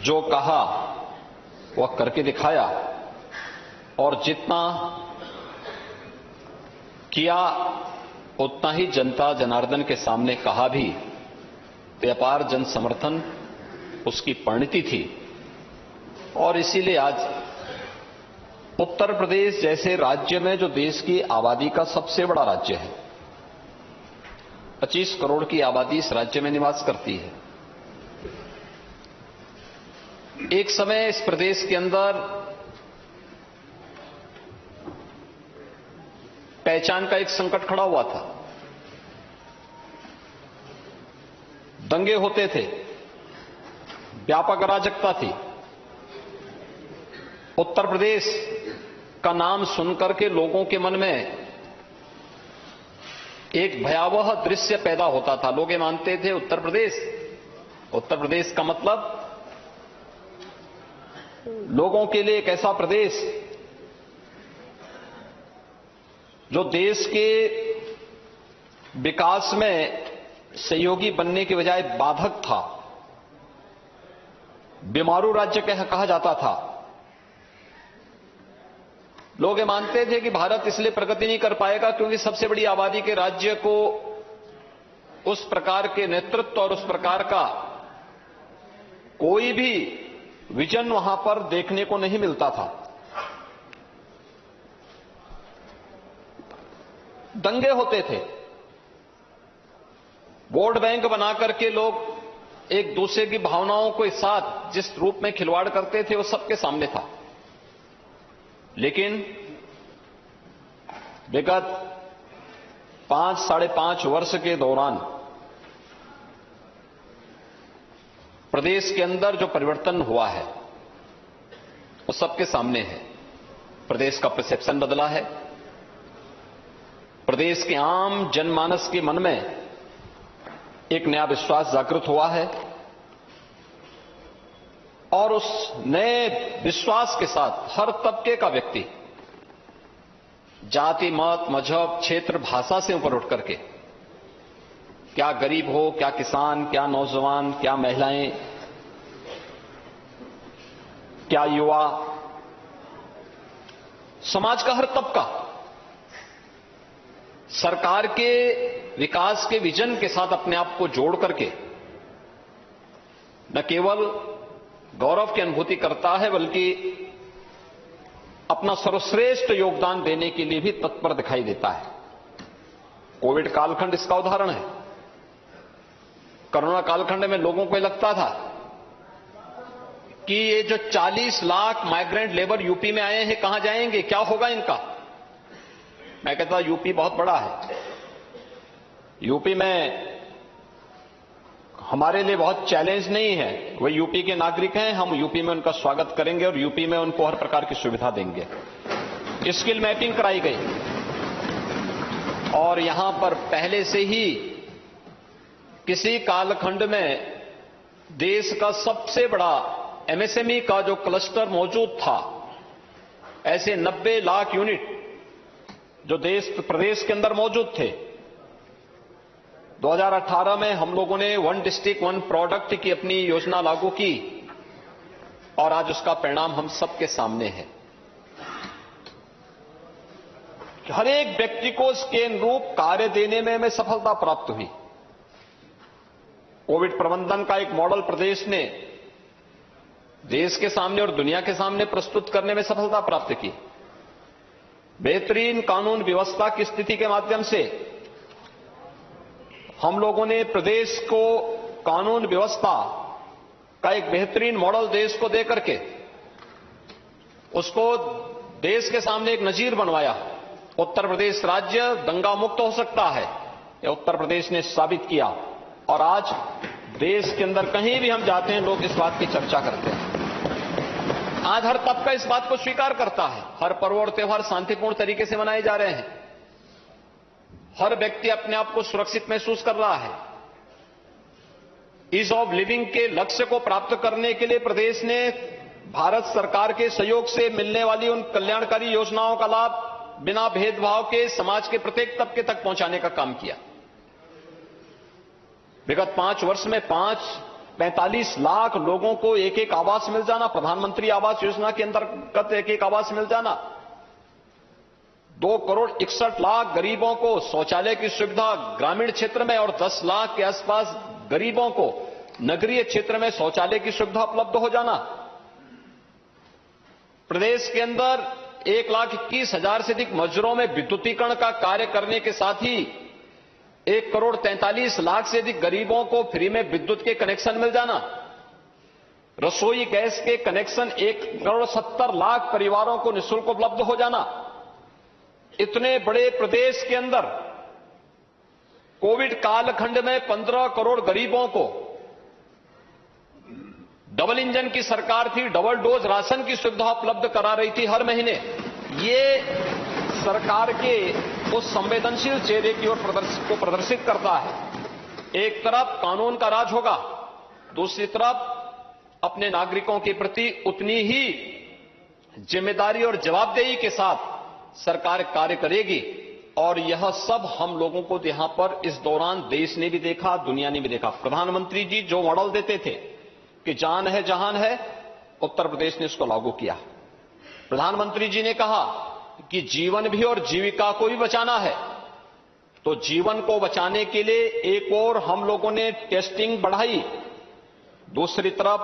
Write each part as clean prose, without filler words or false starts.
जो कहा वह करके दिखाया और जितना किया उतना ही जनता जनार्दन के सामने कहा भी। व्यापार जन समर्थन उसकी परिणति थी और इसीलिए आज उत्तर प्रदेश जैसे राज्य में, जो देश की आबादी का सबसे बड़ा राज्य है, 25 करोड़ की आबादी इस राज्य में निवास करती है। एक समय इस प्रदेश के अंदर पहचान का एक संकट खड़ा हुआ था। दंगे होते थे, व्यापक अराजकता थी। उत्तर प्रदेश का नाम सुनकर के लोगों के मन में एक भयावह दृश्य पैदा होता था। लोग ये मानते थे उत्तर प्रदेश का मतलब लोगों के लिए एक ऐसा प्रदेश जो देश के विकास में सहयोगी बनने के बजाय बाधक था। बीमारू राज्य कहा जाता था। लोग ये मानते थे कि भारत इसलिए प्रगति नहीं कर पाएगा क्योंकि सबसे बड़ी आबादी के राज्य को उस प्रकार के नेतृत्व और उस प्रकार का कोई भी विजन वहां पर देखने को नहीं मिलता था। दंगे होते थे, वोट बैंक बना करके लोग एक दूसरे की भावनाओं के साथ जिस रूप में खिलवाड़ करते थे वो सबके सामने था। लेकिन विगत 5-5.5 वर्ष के दौरान प्रदेश के अंदर जो परिवर्तन हुआ है वो सबके सामने है। प्रदेश का परसेप्शन बदला है। प्रदेश के आम जनमानस के मन में एक नया विश्वास जागृत हुआ है और उस नए विश्वास के साथ हर तबके का व्यक्ति जाति, मत, मजहब, क्षेत्र, भाषा से ऊपर उठ करके, क्या गरीब हो, क्या किसान, क्या नौजवान, क्या महिलाएं, क्या युवा, समाज का हर तबका सरकार के विकास के विजन के साथ अपने आप को जोड़ करके न केवल गौरव की अनुभूति करता है बल्कि अपना सर्वश्रेष्ठ योगदान देने के लिए भी तत्पर दिखाई देता है। कोविड कालखंड इसका उदाहरण है। कोरोना कालखंड में लोगों को लगता था कि ये जो 40 लाख माइग्रेंट लेबर यूपी में आए हैं कहां जाएंगे, क्या होगा इनका। मैं कहता यूपी बहुत बड़ा है, यूपी में हमारे लिए बहुत चैलेंज नहीं है। वो यूपी के नागरिक हैं, हम यूपी में उनका स्वागत करेंगे और यूपी में उनको हर प्रकार की सुविधा देंगे। स्किल मैपिंग कराई गई और यहां पर पहले से ही किसी कालखंड में देश का सबसे बड़ा एमएसएमई का जो क्लस्टर मौजूद था, ऐसे 90 लाख यूनिट जो प्रदेश के अंदर मौजूद थे। 2018 में हम लोगों ने 1 डिस्ट्रिक्ट 1 प्रोडक्ट की अपनी योजना लागू की और आज उसका परिणाम हम सबके सामने है। हर एक व्यक्ति को उसके अनुरूप कार्य देने में हमें सफलता प्राप्त हुई। कोविड प्रबंधन का एक मॉडल प्रदेश ने देश के सामने और दुनिया के सामने प्रस्तुत करने में सफलता प्राप्त की। बेहतरीन कानून व्यवस्था की स्थिति के माध्यम से हम लोगों ने प्रदेश को कानून व्यवस्था का एक बेहतरीन मॉडल देश को देकर के उसको देश के सामने एक नजीर बनवाया। उत्तर प्रदेश राज्य दंगा मुक्त हो सकता है, यह उत्तर प्रदेश ने साबित किया और आज देश के अंदर कहीं भी हम जाते हैं लोग इस बात की चर्चा करते हैं। आज हर तबका इस बात को स्वीकार करता है। हर पर्व और त्योहार शांतिपूर्ण तरीके से मनाए जा रहे हैं। हर व्यक्ति अपने आप को सुरक्षित महसूस कर रहा है। ईज ऑफ लिविंग के लक्ष्य को प्राप्त करने के लिए प्रदेश ने भारत सरकार के सहयोग से मिलने वाली उन कल्याणकारी योजनाओं का लाभ बिना भेदभाव के समाज के प्रत्येक तबके तक पहुंचाने का काम किया। विगत 5 वर्ष में 5 45 लाख लोगों को एक एक आवास मिल जाना, प्रधानमंत्री आवास योजना के अंतर्गत एक एक आवास मिल जाना, 2 करोड़ 61 लाख गरीबों को शौचालय की सुविधा ग्रामीण क्षेत्र में और 10 लाख के आसपास गरीबों को नगरीय क्षेत्र में शौचालय की सुविधा उपलब्ध हो जाना, प्रदेश के अंदर 1,21,000 से अधिक मजदूरों में विद्युतीकरण का कार्य करने के साथ ही 1 करोड़ 43 लाख से अधिक गरीबों को फ्री में विद्युत के कनेक्शन मिल जाना, रसोई गैस के कनेक्शन 1 करोड़ 70 लाख परिवारों को निःशुल्क उपलब्ध हो जाना। इतने बड़े प्रदेश के अंदर कोविड कालखंड में 15 करोड़ गरीबों को डबल इंजन की सरकार थी, डबल डोज राशन की सुविधा उपलब्ध करा रही थी हर महीने। ये सरकार के उस संवेदनशील चेहरे की ओर को प्रदर्शित करता है। एक तरफ कानून का राज होगा, दूसरी तरफ अपने नागरिकों के प्रति उतनी ही जिम्मेदारी और जवाबदेही के साथ सरकार कार्य करेगी। और यह सब हम लोगों को यहां पर इस दौरान देश ने भी देखा, दुनिया ने भी देखा। प्रधानमंत्री जी जो मॉडल देते थे कि जान है जहान है, उत्तर प्रदेश ने इसको लागू किया। प्रधानमंत्री जी ने कहा कि जीवन भी और जीविका को भी बचाना है, तो जीवन को बचाने के लिए एक और हम लोगों ने टेस्टिंग बढ़ाई, दूसरी तरफ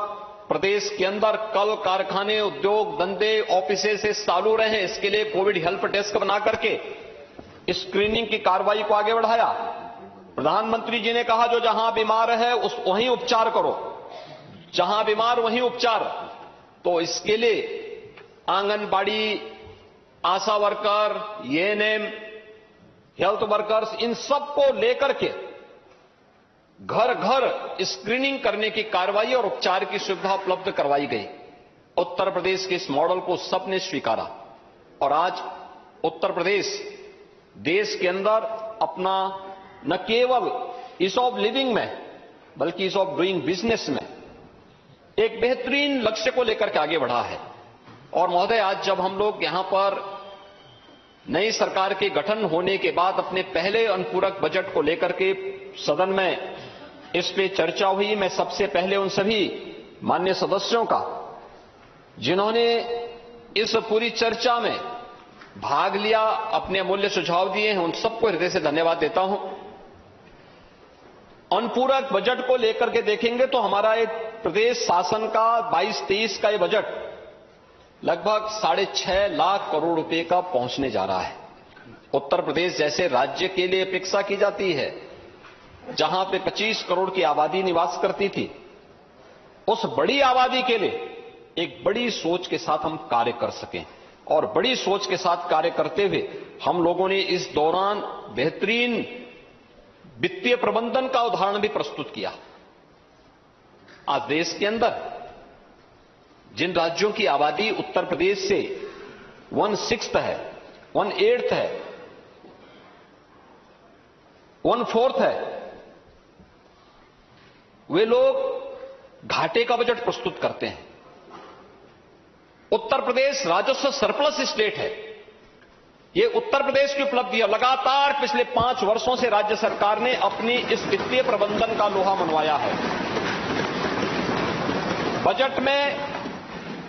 प्रदेश के अंदर कल कारखाने, उद्योग धंधे, ऑफिसेस से चालू रहे, इसके लिए कोविड हेल्प डेस्क बना करके स्क्रीनिंग की कार्रवाई को आगे बढ़ाया। प्रधानमंत्री जी ने कहा जो जहां बीमार है वहीं उपचार करो, जहां बीमार वहीं उपचार। तो इसके लिए आंगनबाड़ी, आशा वर्कर, एएनएम, हेल्थ वर्कर्स, इन सबको लेकर के घर घर स्क्रीनिंग करने की कार्रवाई और उपचार की सुविधा उपलब्ध करवाई गई। उत्तर प्रदेश के इस मॉडल को सबने स्वीकारा और आज उत्तर प्रदेश देश के अंदर अपना न केवल ईज ऑफ लिविंग में बल्कि ईज ऑफ डूइंग बिजनेस में एक बेहतरीन लक्ष्य को लेकर के आगे बढ़ा है। और महोदय, आज जब हम लोग यहां पर नई सरकार के गठन होने के बाद अपने पहले अनुपूरक बजट को लेकर के सदन में इस पे चर्चा हुई, मैं सबसे पहले उन सभी माननीय सदस्यों का जिन्होंने इस पूरी चर्चा में भाग लिया, अपने अमूल्य सुझाव दिए हैं, उन सबको हृदय से धन्यवाद देता हूं। अनुपूरक बजट को लेकर के देखेंगे तो हमारा एक प्रदेश शासन का 22-23 का ये बजट लगभग 6.5 लाख करोड़ रुपए का पहुंचने जा रहा है। उत्तर प्रदेश जैसे राज्य के लिए अपेक्षा की जाती है जहां पे 25 करोड़ की आबादी निवास करती थी, उस बड़ी आबादी के लिए एक बड़ी सोच के साथ हम कार्य कर सकें। और बड़ी सोच के साथ कार्य करते हुए हम लोगों ने इस दौरान बेहतरीन वित्तीय प्रबंधन का उदाहरण भी प्रस्तुत किया। आज देश के अंदर जिन राज्यों की आबादी उत्तर प्रदेश से 1/6 है, 1/8 है, 1/4 है, वे लोग घाटे का बजट प्रस्तुत करते हैं। उत्तर प्रदेश राजस्व सरप्लस स्टेट है। ये उत्तर प्रदेश की उपलब्धि है। लगातार पिछले 5 वर्षों से राज्य सरकार ने अपनी इस वित्तीय प्रबंधन का लोहा मनवाया है। बजट में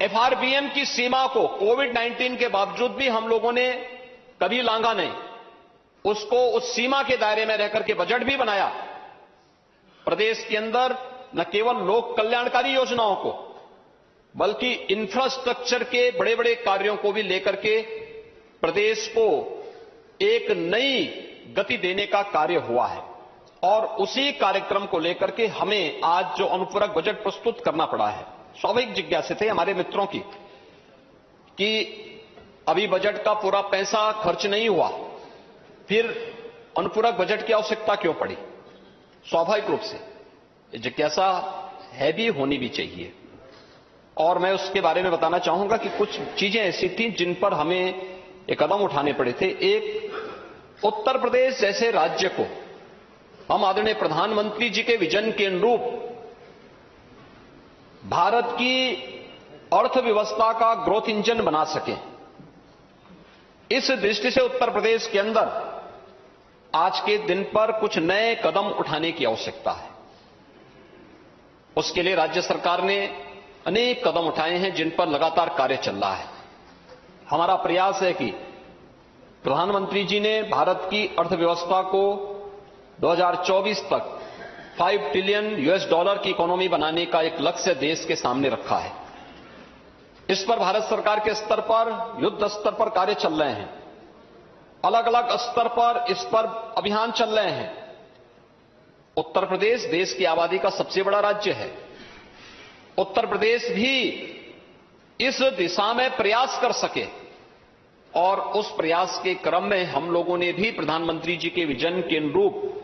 एफआरबीएम की सीमा को कोविड-19 के बावजूद भी हम लोगों ने कभी लांघा नहीं, उसको उस सीमा के दायरे में रहकर के बजट भी बनाया। प्रदेश के अंदर न केवल लोक कल्याणकारी योजनाओं को बल्कि इंफ्रास्ट्रक्चर के बड़े बड़े कार्यों को भी लेकर के प्रदेश को एक नई गति देने का कार्य हुआ है। और उसी कार्यक्रम को लेकर के हमें आज जो अनुपूरक बजट प्रस्तुत करना पड़ा है, स्वाभाविक जिज्ञासा थे हमारे मित्रों की कि अभी बजट का पूरा पैसा खर्च नहीं हुआ, फिर अनुपूरक बजट की आवश्यकता क्यों पड़ी। स्वाभाविक रूप से जिज्ञासा है भी, होनी भी चाहिए। और मैं उसके बारे में बताना चाहूंगा कि कुछ चीजें ऐसी थी जिन पर हमें एक कदम उठाने पड़े थे। एक, उत्तर प्रदेश जैसे राज्य को हम आदरणीय प्रधानमंत्री जी के विजन के अनुरूप भारत की अर्थव्यवस्था का ग्रोथ इंजन बना सकें, इस दृष्टि से उत्तर प्रदेश के अंदर आज के दिन पर कुछ नए कदम उठाने की आवश्यकता है। उसके लिए राज्य सरकार ने अनेक कदम उठाए हैं जिन पर लगातार कार्य चल रहा है। हमारा प्रयास है कि प्रधानमंत्री जी ने भारत की अर्थव्यवस्था को 2024 तक $5 ट्रिलियन की इकोनॉमी बनाने का एक लक्ष्य देश के सामने रखा है। इस पर भारत सरकार के स्तर पर, युद्ध स्तर पर कार्य चल रहे हैं। अलग अलग स्तर पर इस पर अभियान चल रहे हैं। उत्तर प्रदेश देश की आबादी का सबसे बड़ा राज्य है। उत्तर प्रदेश भी इस दिशा में प्रयास कर सके और उस प्रयास के क्रम में हम लोगों ने भी प्रधानमंत्री जी के विजन के अनुरूप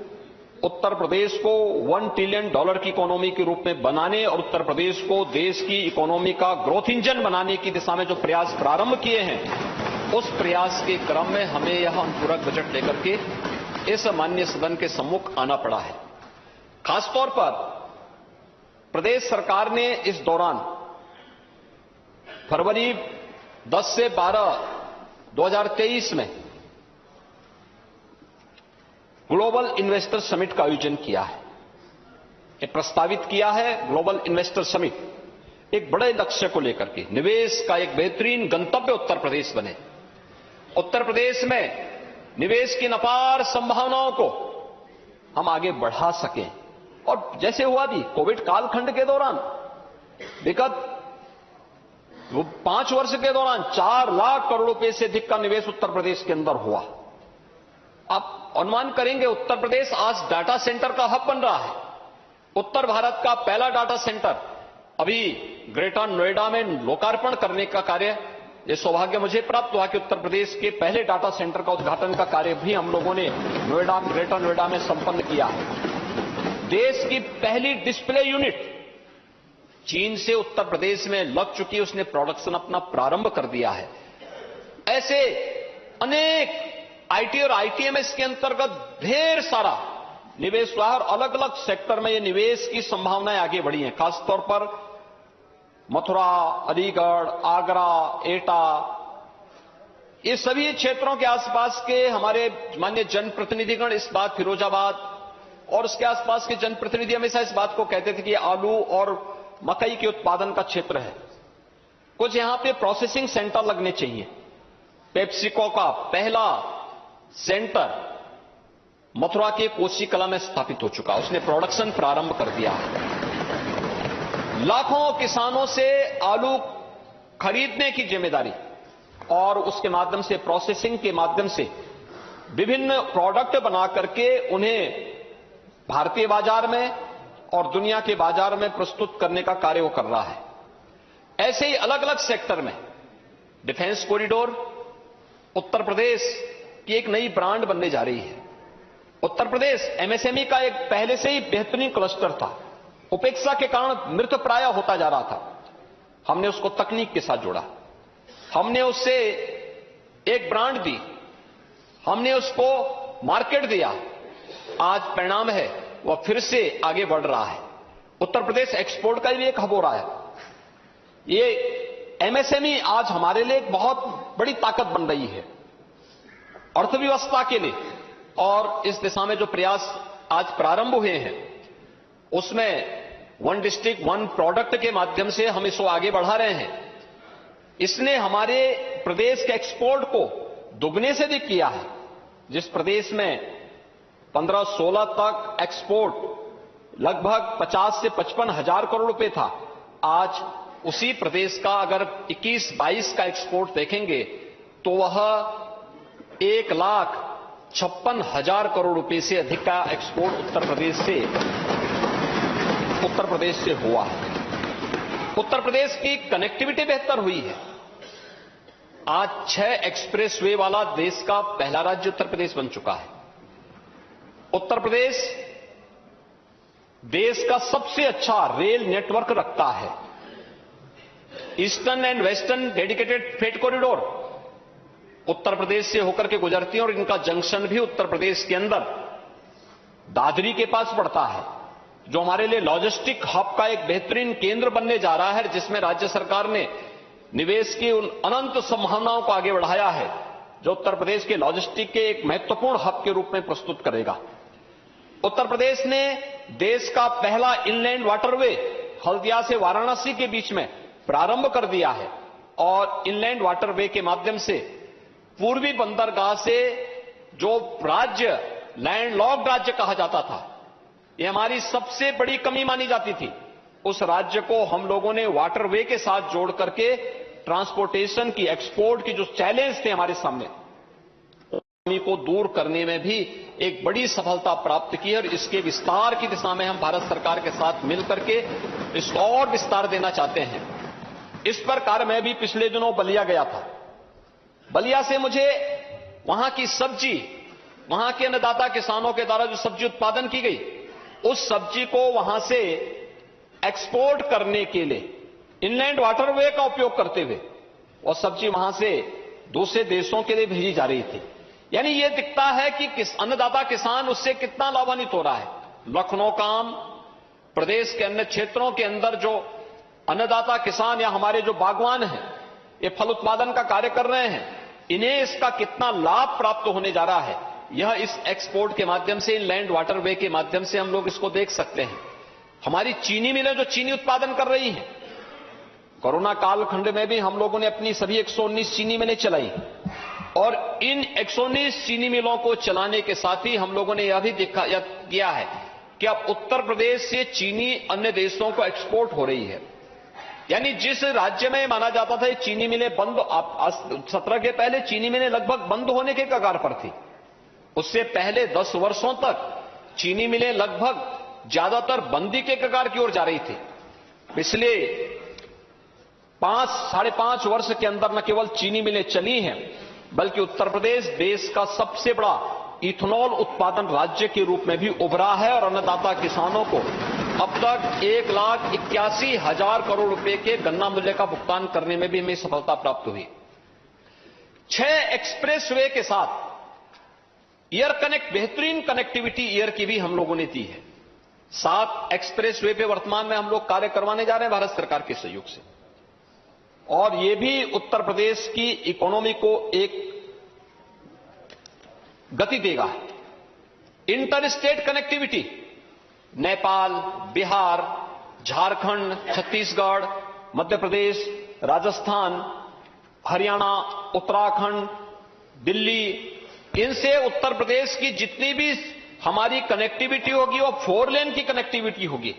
उत्तर प्रदेश को $1 ट्रिलियन की इकोनॉमी के रूप में बनाने और उत्तर प्रदेश को देश की इकोनॉमी का ग्रोथ इंजन बनाने की दिशा में जो प्रयास प्रारंभ किए हैं, उस प्रयास के क्रम में हमें यह अनुपूरक बजट लेकर के इस माननीय सदन के सम्मुख आना पड़ा है। खासतौर पर प्रदेश सरकार ने इस दौरान फरवरी 10 से 12 2023 में ग्लोबल इन्वेस्टर समिट का आयोजन किया है। ये प्रस्तावित किया है ग्लोबल इन्वेस्टर समिट एक बड़े लक्ष्य को लेकर के, निवेश का एक बेहतरीन गंतव्य उत्तर प्रदेश बने। उत्तर प्रदेश में निवेश की अपार संभावनाओं को हम आगे बढ़ा सकें और जैसे हुआ भी कोविड कालखंड के दौरान विगत 5 वर्ष के दौरान 4 लाख करोड़ रुपए से अधिक का निवेश उत्तर प्रदेश के अंदर हुआ। आप अनुमान करेंगे उत्तर प्रदेश आज डाटा सेंटर का हब बन रहा है। उत्तर भारत का पहला डाटा सेंटर अभी ग्रेटर नोएडा में लोकार्पण करने का कार्य, ये सौभाग्य मुझे प्राप्त हुआ कि उत्तर प्रदेश के पहले डाटा सेंटर का उद्घाटन का कार्य भी हम लोगों ने ग्रेटर नोएडा में संपन्न किया है। देश की पहली डिस्प्ले यूनिट चीन से उत्तर प्रदेश में लग चुकी है, उसने प्रोडक्शन अपना प्रारंभ कर दिया है। ऐसे अनेक आईटी और आईटीएमएस के अंतर्गत ढेर सारा निवेश हुआ और अलग अलग सेक्टर में ये निवेश की संभावनाएं आगे बढ़ी हैं। खासतौर पर मथुरा, अलीगढ़, आगरा, एटा, ये सभी क्षेत्रों के आसपास के हमारे माननीय जनप्रतिनिधिगण इस बात, फिरोजाबाद और उसके आसपास के जनप्रतिनिधि हमेशा इस बात को कहते थे कि आलू और मकई के उत्पादन का क्षेत्र है, कुछ यहां पे प्रोसेसिंग सेंटर लगने चाहिए। पेप्सिको का पहला सेंटर मथुरा के कोसी कला में स्थापित हो चुका, उसने प्रोडक्शन प्रारंभ कर दिया है। लाखों किसानों से आलू खरीदने की जिम्मेदारी और उसके माध्यम से प्रोसेसिंग के माध्यम से विभिन्न प्रोडक्ट बना करके उन्हें भारतीय बाजार में और दुनिया के बाजार में प्रस्तुत करने का कार्य वो कर रहा है। ऐसे ही अलग अलग सेक्टर में डिफेंस कॉरिडोर उत्तर प्रदेश की एक नई ब्रांड बनने जा रही है। उत्तर प्रदेश एमएसएमई का एक पहले से ही बेहतरीन क्लस्टर था, उपेक्षा के कारण मृतप्राय होता जा रहा था। हमने उसको तकनीक के साथ जोड़ा, हमने उससे एक ब्रांड दी, हमने उसको मार्केट दिया। आज परिणाम है वह फिर से आगे बढ़ रहा है। उत्तर प्रदेश एक्सपोर्ट का भी एक हब हो रहा है। ये एमएसएमई आज हमारे लिए एक बहुत बड़ी ताकत बन रही है अर्थव्यवस्था के लिए, और इस दिशा में जो प्रयास आज प्रारंभ हुए हैं उसमें वन डिस्ट्रिक्ट वन प्रोडक्ट के माध्यम से हम इसको आगे बढ़ा रहे हैं। इसने हमारे प्रदेश के एक्सपोर्ट को दुगने से अधिक किया है। जिस प्रदेश में 15-16 तक एक्सपोर्ट लगभग 50 से 55 हजार करोड़ रुपए था, आज उसी प्रदेश का अगर 21-22 का एक्सपोर्ट देखेंगे तो वह 1,56,000 करोड़ रुपए से अधिक का एक्सपोर्ट उत्तर प्रदेश से हुआ है। उत्तर प्रदेश की कनेक्टिविटी बेहतर हुई है। आज 6 एक्सप्रेसवे वाला देश का पहला राज्य उत्तर प्रदेश बन चुका है। उत्तर प्रदेश देश का सबसे अच्छा रेल नेटवर्क रखता है। Eastern and western dedicated freight corridor Uttar Pradesh से होकर के गुजरती है और इनका जंक्शन भी उत्तर प्रदेश के अंदर दादरी के पास पड़ता है, जो हमारे लिए लॉजिस्टिक हब का एक बेहतरीन केंद्र बनने जा रहा है, जिसमें राज्य सरकार ने निवेश की उन अनंत संभावनाओं को आगे बढ़ाया है, जो उत्तर प्रदेश के लॉजिस्टिक के एक महत्वपूर्ण हब के रूप में प्रस्तुत करेगा। उत्तर प्रदेश ने देश का पहला इनलैंड वाटरवे हल्दिया से वाराणसी के बीच में प्रारंभ कर दिया है और इनलैंड वाटरवे के माध्यम से पूर्वी बंदरगाह से जो राज्य लैंडलॉक्ड राज्य कहा जाता था, ये हमारी सबसे बड़ी कमी मानी जाती थी, उस राज्य को हम लोगों ने वाटरवे के साथ जोड़ करके ट्रांसपोर्टेशन की, एक्सपोर्ट की जो चैलेंज थे हमारे सामने, को दूर करने में भी एक बड़ी सफलता प्राप्त की और इसके विस्तार की दिशा में हम भारत सरकार के साथ मिलकर के इसको और विस्तार देना चाहते हैं। इस प्रकार मैं भी पिछले दिनों बलिया गया था। बलिया से मुझे वहां की सब्जी, वहां के अन्नदाता किसानों के द्वारा जो सब्जी उत्पादन की गई, उस सब्जी को वहां से एक्सपोर्ट करने के लिए इनलैंड वाटरवे का उपयोग करते हुए और सब्जी वहां से दूसरे देशों के लिए भेजी जा रही थी। यानी यह दिखता है कि अन्नदाता किसान उससे कितना लाभान्वित हो रहा है। लखनऊ का आम, प्रदेश के अन्य क्षेत्रों के अंदर जो अन्नदाता किसान या हमारे जो बागवान हैं, ये फल उत्पादन का कार्य कर रहे हैं, इन्हें इसका कितना लाभ प्राप्त होने जा रहा है, यह इस एक्सपोर्ट के माध्यम से, इनलैंड वाटरवे के माध्यम से हम लोग इसको देख सकते हैं। हमारी चीनी मिलें जो चीनी उत्पादन कर रही हैं, कोरोना कालखंड में भी हम लोगों ने अपनी सभी 119 चीनी मिलें चलाई और इन 119 चीनी मिलों को चलाने के साथ ही हम लोगों ने यह भी किया है कि अब उत्तर प्रदेश से चीनी अन्य देशों को एक्सपोर्ट हो रही है। यानी जिस राज्य में माना जाता था चीनी मिलें बंद, 17 के पहले चीनी मिलें लगभग बंद होने के कगार पर थी, उससे पहले 10 वर्षों तक चीनी मिलें लगभग ज्यादातर बंदी के कगार की ओर जा रही थी। पिछले 5-5.5 वर्ष के अंदर न केवल चीनी मिलें चली हैं, बल्कि उत्तर प्रदेश देश का सबसे बड़ा इथेनॉल उत्पादन राज्य के रूप में भी उभरा है और अन्नदाता किसानों को अब तक 1,81,000 करोड़ रुपए के गन्ना मूल्य का भुगतान करने में भी हमें सफलता प्राप्त हुई। 6 एक्सप्रेसवे के साथ एयर कनेक्ट, बेहतरीन कनेक्टिविटी एयर की भी हम लोगों ने दी है। 7 एक्सप्रेसवे पे वर्तमान में हम लोग कार्य करवाने जा रहे हैं भारत सरकार के सहयोग से, और ये भी उत्तर प्रदेश की इकोनॉमी को एक गति देगा। Inter state connectivity, Nepal, Bihar, Jharkhand, Chhattisgarh, Madhya Pradesh, Rajasthan, Haryana, Uttarakhand, Delhi, इनसे उत्तर प्रदेश की जितनी भी हमारी कनेक्टिविटी होगी वो 4 लेन की कनेक्टिविटी होगी।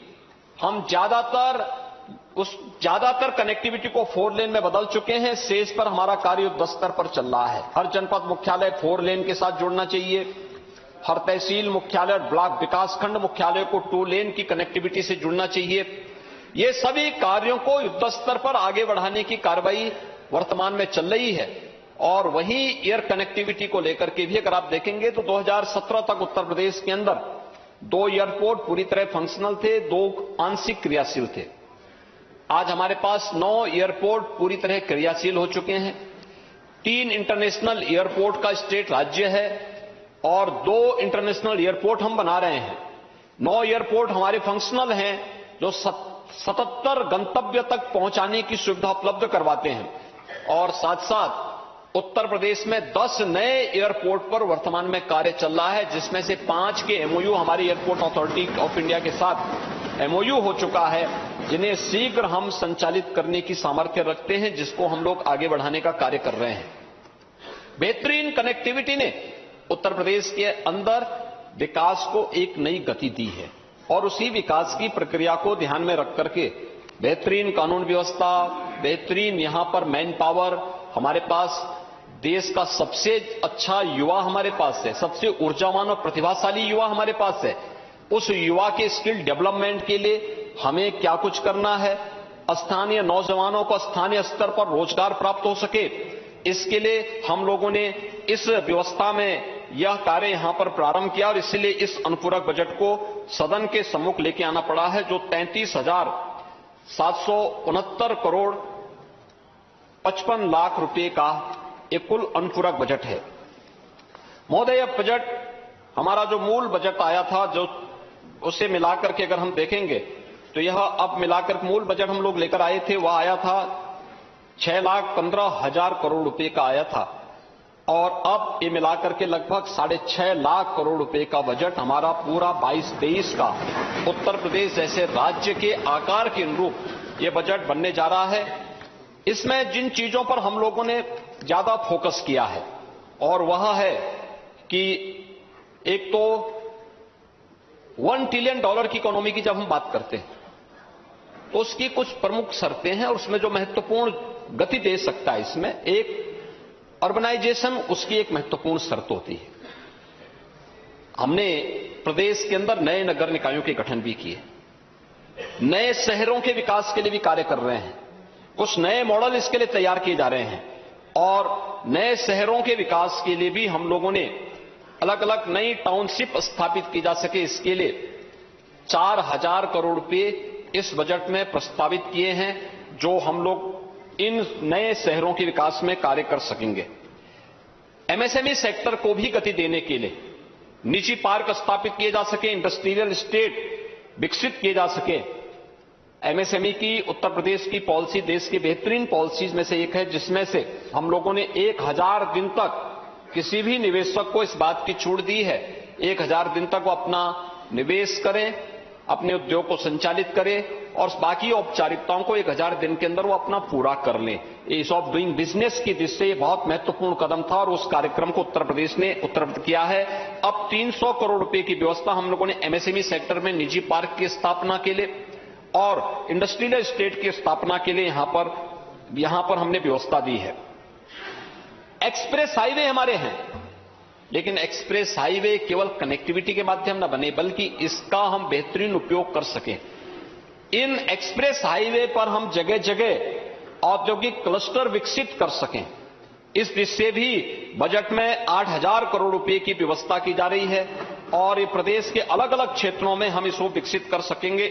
हम ज्यादातर कनेक्टिविटी को 4 लेन में बदल चुके हैं। शेष पर हमारा कार्य युद्ध स्तर पर चल रहा है। हर जनपद मुख्यालय 4 लेन के साथ जुड़ना चाहिए। हर तहसील मुख्यालय और ब्लॉक विकासखंड मुख्यालय को 2 लेन की कनेक्टिविटी से जुड़ना चाहिए। ये सभी कार्यों को युद्ध स्तर पर आगे बढ़ाने की कार्रवाई वर्तमान में चल रही है। और वहीं एयर कनेक्टिविटी को लेकर के भी अगर आप देखेंगे तो 2017 तक उत्तर प्रदेश के अंदर 2 एयरपोर्ट पूरी तरह फंक्शनल थे, 2 आंशिक क्रियाशील थे। आज हमारे पास 9 एयरपोर्ट पूरी तरह क्रियाशील हो चुके हैं। 3 इंटरनेशनल एयरपोर्ट का स्टेट राज्य है और 2 इंटरनेशनल एयरपोर्ट हम बना रहे हैं। 9 एयरपोर्ट हमारे फंक्शनल हैं जो 77 गंतव्य तक पहुंचाने की सुविधा उपलब्ध करवाते हैं। और साथ साथ उत्तर प्रदेश में 10 नए एयरपोर्ट पर वर्तमान में कार्य चल रहा है, जिसमें से 5 के एमओयू हमारी एयरपोर्ट अथॉरिटी ऑफ इंडिया के साथ एमओयू हो चुका है, जिन्हें शीघ्र हम संचालित करने की सामर्थ्य रखते हैं, जिसको हम लोग आगे बढ़ाने का कार्य कर रहे हैं। बेहतरीन कनेक्टिविटी ने उत्तर प्रदेश के अंदर विकास को एक नई गति दी है और उसी विकास की प्रक्रिया को ध्यान में रख करके बेहतरीन कानून व्यवस्था, बेहतरीन यहां पर मैन पावर, हमारे पास देश का सबसे अच्छा युवा हमारे पास है, सबसे ऊर्जावान और प्रतिभाशाली युवा हमारे पास है। उस युवा के स्किल डेवलपमेंट के लिए हमें क्या कुछ करना है, स्थानीय नौजवानों को स्थानीय स्तर पर रोजगार प्राप्त हो सके, इसके लिए हम लोगों ने इस व्यवस्था में यह कार्य यहां पर प्रारंभ किया और इसलिए इस अनुपूरक बजट को सदन के सम्मुख लेके आना पड़ा है, जो 33,769 करोड़ 55 लाख रुपए का एक कुल अनुपूरक बजट है। महोदय, यह बजट हमारा जो मूल बजट आया था, जो उसे मिलाकर के अगर हम देखेंगे तो यह अब मिलाकर मूल बजट हम लोग लेकर आए थे, वह आया था 6,15,000 करोड़ रुपए का आया था। और अब ये मिलाकर के लगभग 6.5 लाख करोड़ रुपए का बजट हमारा पूरा 22-23 का उत्तर प्रदेश जैसे राज्य के आकार के अनुरूप ये बजट बनने जा रहा है। इसमें जिन चीजों पर हम लोगों ने ज्यादा फोकस किया है और वह है कि एक तो $1 ट्रिलियन की इकोनॉमी की जब हम बात करते हैं तो उसकी कुछ प्रमुख शर्तें हैं और उसमें जो महत्वपूर्ण गति दे सकता है इसमें एक अर्बनाइजेशन उसकी एक महत्वपूर्ण शर्त होती है। हमने प्रदेश के अंदर नए नगर निकायों के गठन भी किए, नए शहरों के विकास के लिए भी कार्य कर रहे हैं, कुछ नए मॉडल इसके लिए तैयार किए जा रहे हैं और नए शहरों के विकास के लिए भी हम लोगों ने अलग अलग नई टाउनशिप स्थापित की जा सके इसके लिए 4,000 करोड़ रुपए इस बजट में प्रस्तावित किए हैं जो हम लोग इन नए शहरों के विकास में कार्य कर सकेंगे। एमएसएमई सेक्टर को भी गति देने के लिए निजी पार्क स्थापित किए जा सके, इंडस्ट्रियल एस्टेट विकसित किए जा सके। एमएसएमई की उत्तर प्रदेश की पॉलिसी देश की बेहतरीन पॉलिसीज में से एक है जिसमें से हम लोगों ने 1000 दिन तक किसी भी निवेशक को इस बात की छूट दी है 1000 दिन तक वो अपना निवेश करें, अपने उद्योग को संचालित करें और बाकी औपचारिकताओं को 1000 दिन के अंदर वो अपना पूरा कर लें। ईज ऑफ डूइंग बिजनेस की दृष्टि से ये बहुत महत्वपूर्ण कदम था और उस कार्यक्रम को उत्तर प्रदेश ने उत्तरप्रेत किया है। अब 300 करोड़ रुपए की व्यवस्था हम लोगों ने एमएसएमई सेक्टर में निजी पार्क की स्थापना के लिए और इंडस्ट्रियल एस्टेट की स्थापना के लिए यहां पर हमने व्यवस्था दी है। एक्सप्रेस हाईवे हमारे हैं, लेकिन एक्सप्रेस हाईवे केवल कनेक्टिविटी के माध्यम न बने बल्कि इसका हम बेहतरीन उपयोग कर सकें। इन एक्सप्रेस हाईवे पर हम जगह जगह औद्योगिक क्लस्टर विकसित कर सकें। इस दृष्टि से भी बजट में 8,000 करोड़ रुपए की व्यवस्था की जा रही है और ये प्रदेश के अलग अलग क्षेत्रों में हम इसको विकसित कर सकेंगे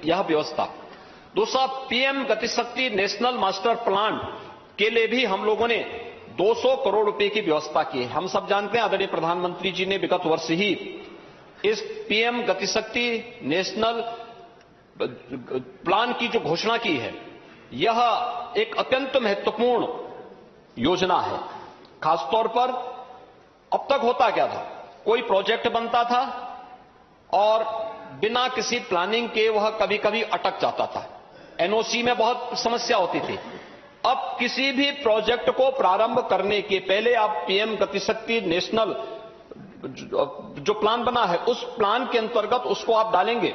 यह व्यवस्था। दूसरा, PM Gatishakti national master plan के लिए भी हम लोगों ने 200 करोड़ रुपए की व्यवस्था की है। हम सब जानते हैं आदरणीय प्रधानमंत्री जी ने विगत वर्ष ही इस पीएम गतिशक्ति नेशनल प्लान की जो घोषणा की है यह एक अत्यंत महत्वपूर्ण योजना है। खासतौर पर अब तक होता क्या था, कोई प्रोजेक्ट बनता था और बिना किसी प्लानिंग के वह कभी कभी अटक जाता था, एनओसी में बहुत समस्या होती थी। अब किसी भी प्रोजेक्ट को प्रारंभ करने के पहले आप पीएम गतिशक्ति नेशनल जो प्लान बना है उस प्लान के अंतर्गत उसको आप डालेंगे,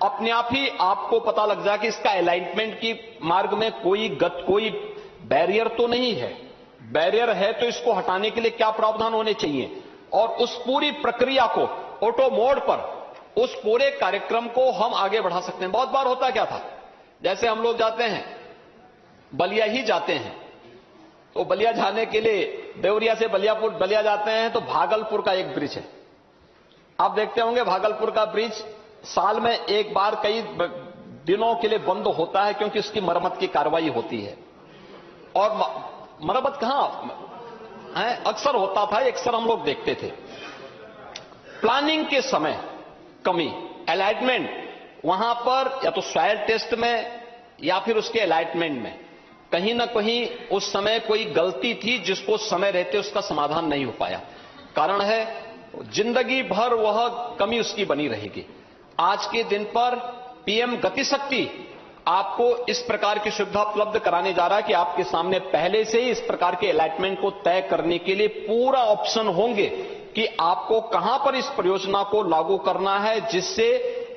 अपने आप ही आपको पता लग जाए कि इसका अलाइनमेंट की मार्ग में कोई बैरियर तो नहीं है। बैरियर है तो इसको हटाने के लिए क्या प्रावधान होने चाहिए और उस पूरी प्रक्रिया को ऑटो मोड पर उस पूरे कार्यक्रम को हम आगे बढ़ा सकते हैं। बहुत बार होता क्या था, जैसे हम लोग जाते हैं बलिया ही जाते हैं तो बलिया जाने के लिए देवरिया से बलिया जाते हैं तो भागलपुर का एक ब्रिज है, आप देखते होंगे भागलपुर का ब्रिज साल में एक बार कई दिनों के लिए बंद होता है क्योंकि उसकी मरम्मत की कार्रवाई होती है। और मरम्मत कहां है, अक्सर होता था, अक्सर हम लोग देखते थे। प्लानिंग के समय कमी, अलाइनमेंट वहां पर या तो सॉइल टेस्ट में या फिर उसके अलाइनमेंट में कहीं ना कहीं उस समय कोई गलती थी जिसको समय रहते उसका समाधान नहीं हो पाया। कारण है जिंदगी भर वह कमी उसकी बनी रहेगी। आज के दिन पर पीएम गतिशक्ति आपको इस प्रकार की सुविधा उपलब्ध कराने जा रहा है कि आपके सामने पहले से ही इस प्रकार के अलाइनमेंट को तय करने के लिए पूरा ऑप्शन होंगे कि आपको कहां पर इस परियोजना को लागू करना है जिससे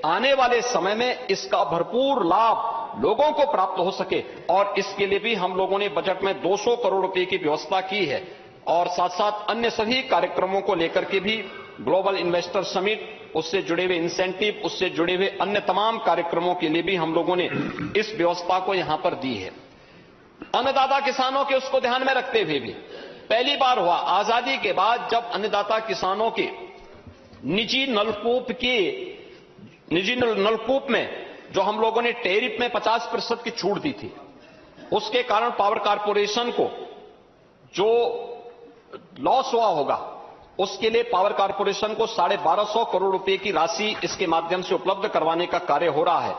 आने वाले समय में इसका भरपूर लाभ लोगों को प्राप्त हो सके। और इसके लिए भी हम लोगों ने बजट में 200 करोड़ रुपए की व्यवस्था की है और साथ साथ अन्य सभी कार्यक्रमों को लेकर के भी ग्लोबल इन्वेस्टर समिट, उससे जुड़े हुए इंसेंटिव, उससे जुड़े हुए अन्य तमाम कार्यक्रमों के लिए भी हम लोगों ने इस व्यवस्था को यहां पर दी है। अन्नदाता किसानों के उसको ध्यान में रखते हुए भी पहली बार हुआ आजादी के बाद जब अन्नदाता किसानों के निजी नलकूप में जो हम लोगों ने टैरिफ में 50% की छूट दी थी, उसके कारण पावर कारपोरेशन को जो लॉस हुआ होगा उसके लिए पावर कारपोरेशन को 1250 करोड़ रुपए की राशि इसके माध्यम से उपलब्ध करवाने का कार्य हो रहा है।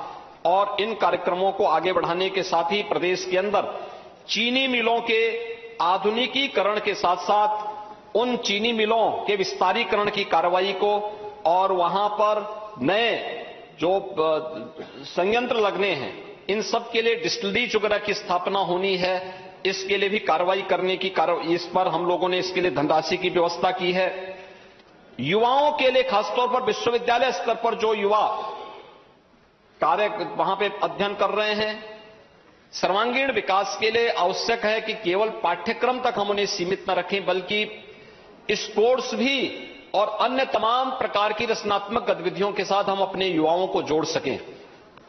और इन कार्यक्रमों को आगे बढ़ाने के साथ ही प्रदेश के अंदर चीनी मिलों के आधुनिकीकरण के साथ साथ उन चीनी मिलों के विस्तारीकरण की कार्रवाई को और वहां पर नए जो संयंत्र लगने हैं, इन सब के लिए डिस्टिलरीज वगैरह की स्थापना होनी है, इसके लिए भी कार्रवाई करने की इस पर हम लोगों ने इसके लिए धनराशि की व्यवस्था की है। युवाओं के लिए खासतौर पर विश्वविद्यालय स्तर पर जो युवा कार्य वहां पे अध्ययन कर रहे हैं, सर्वांगीण विकास के लिए आवश्यक है कि केवल पाठ्यक्रम तक हम उन्हें सीमित न रखें, बल्कि स्पोर्ट्स भी और अन्य तमाम प्रकार की रचनात्मक गतिविधियों के साथ हम अपने युवाओं को जोड़ सकें।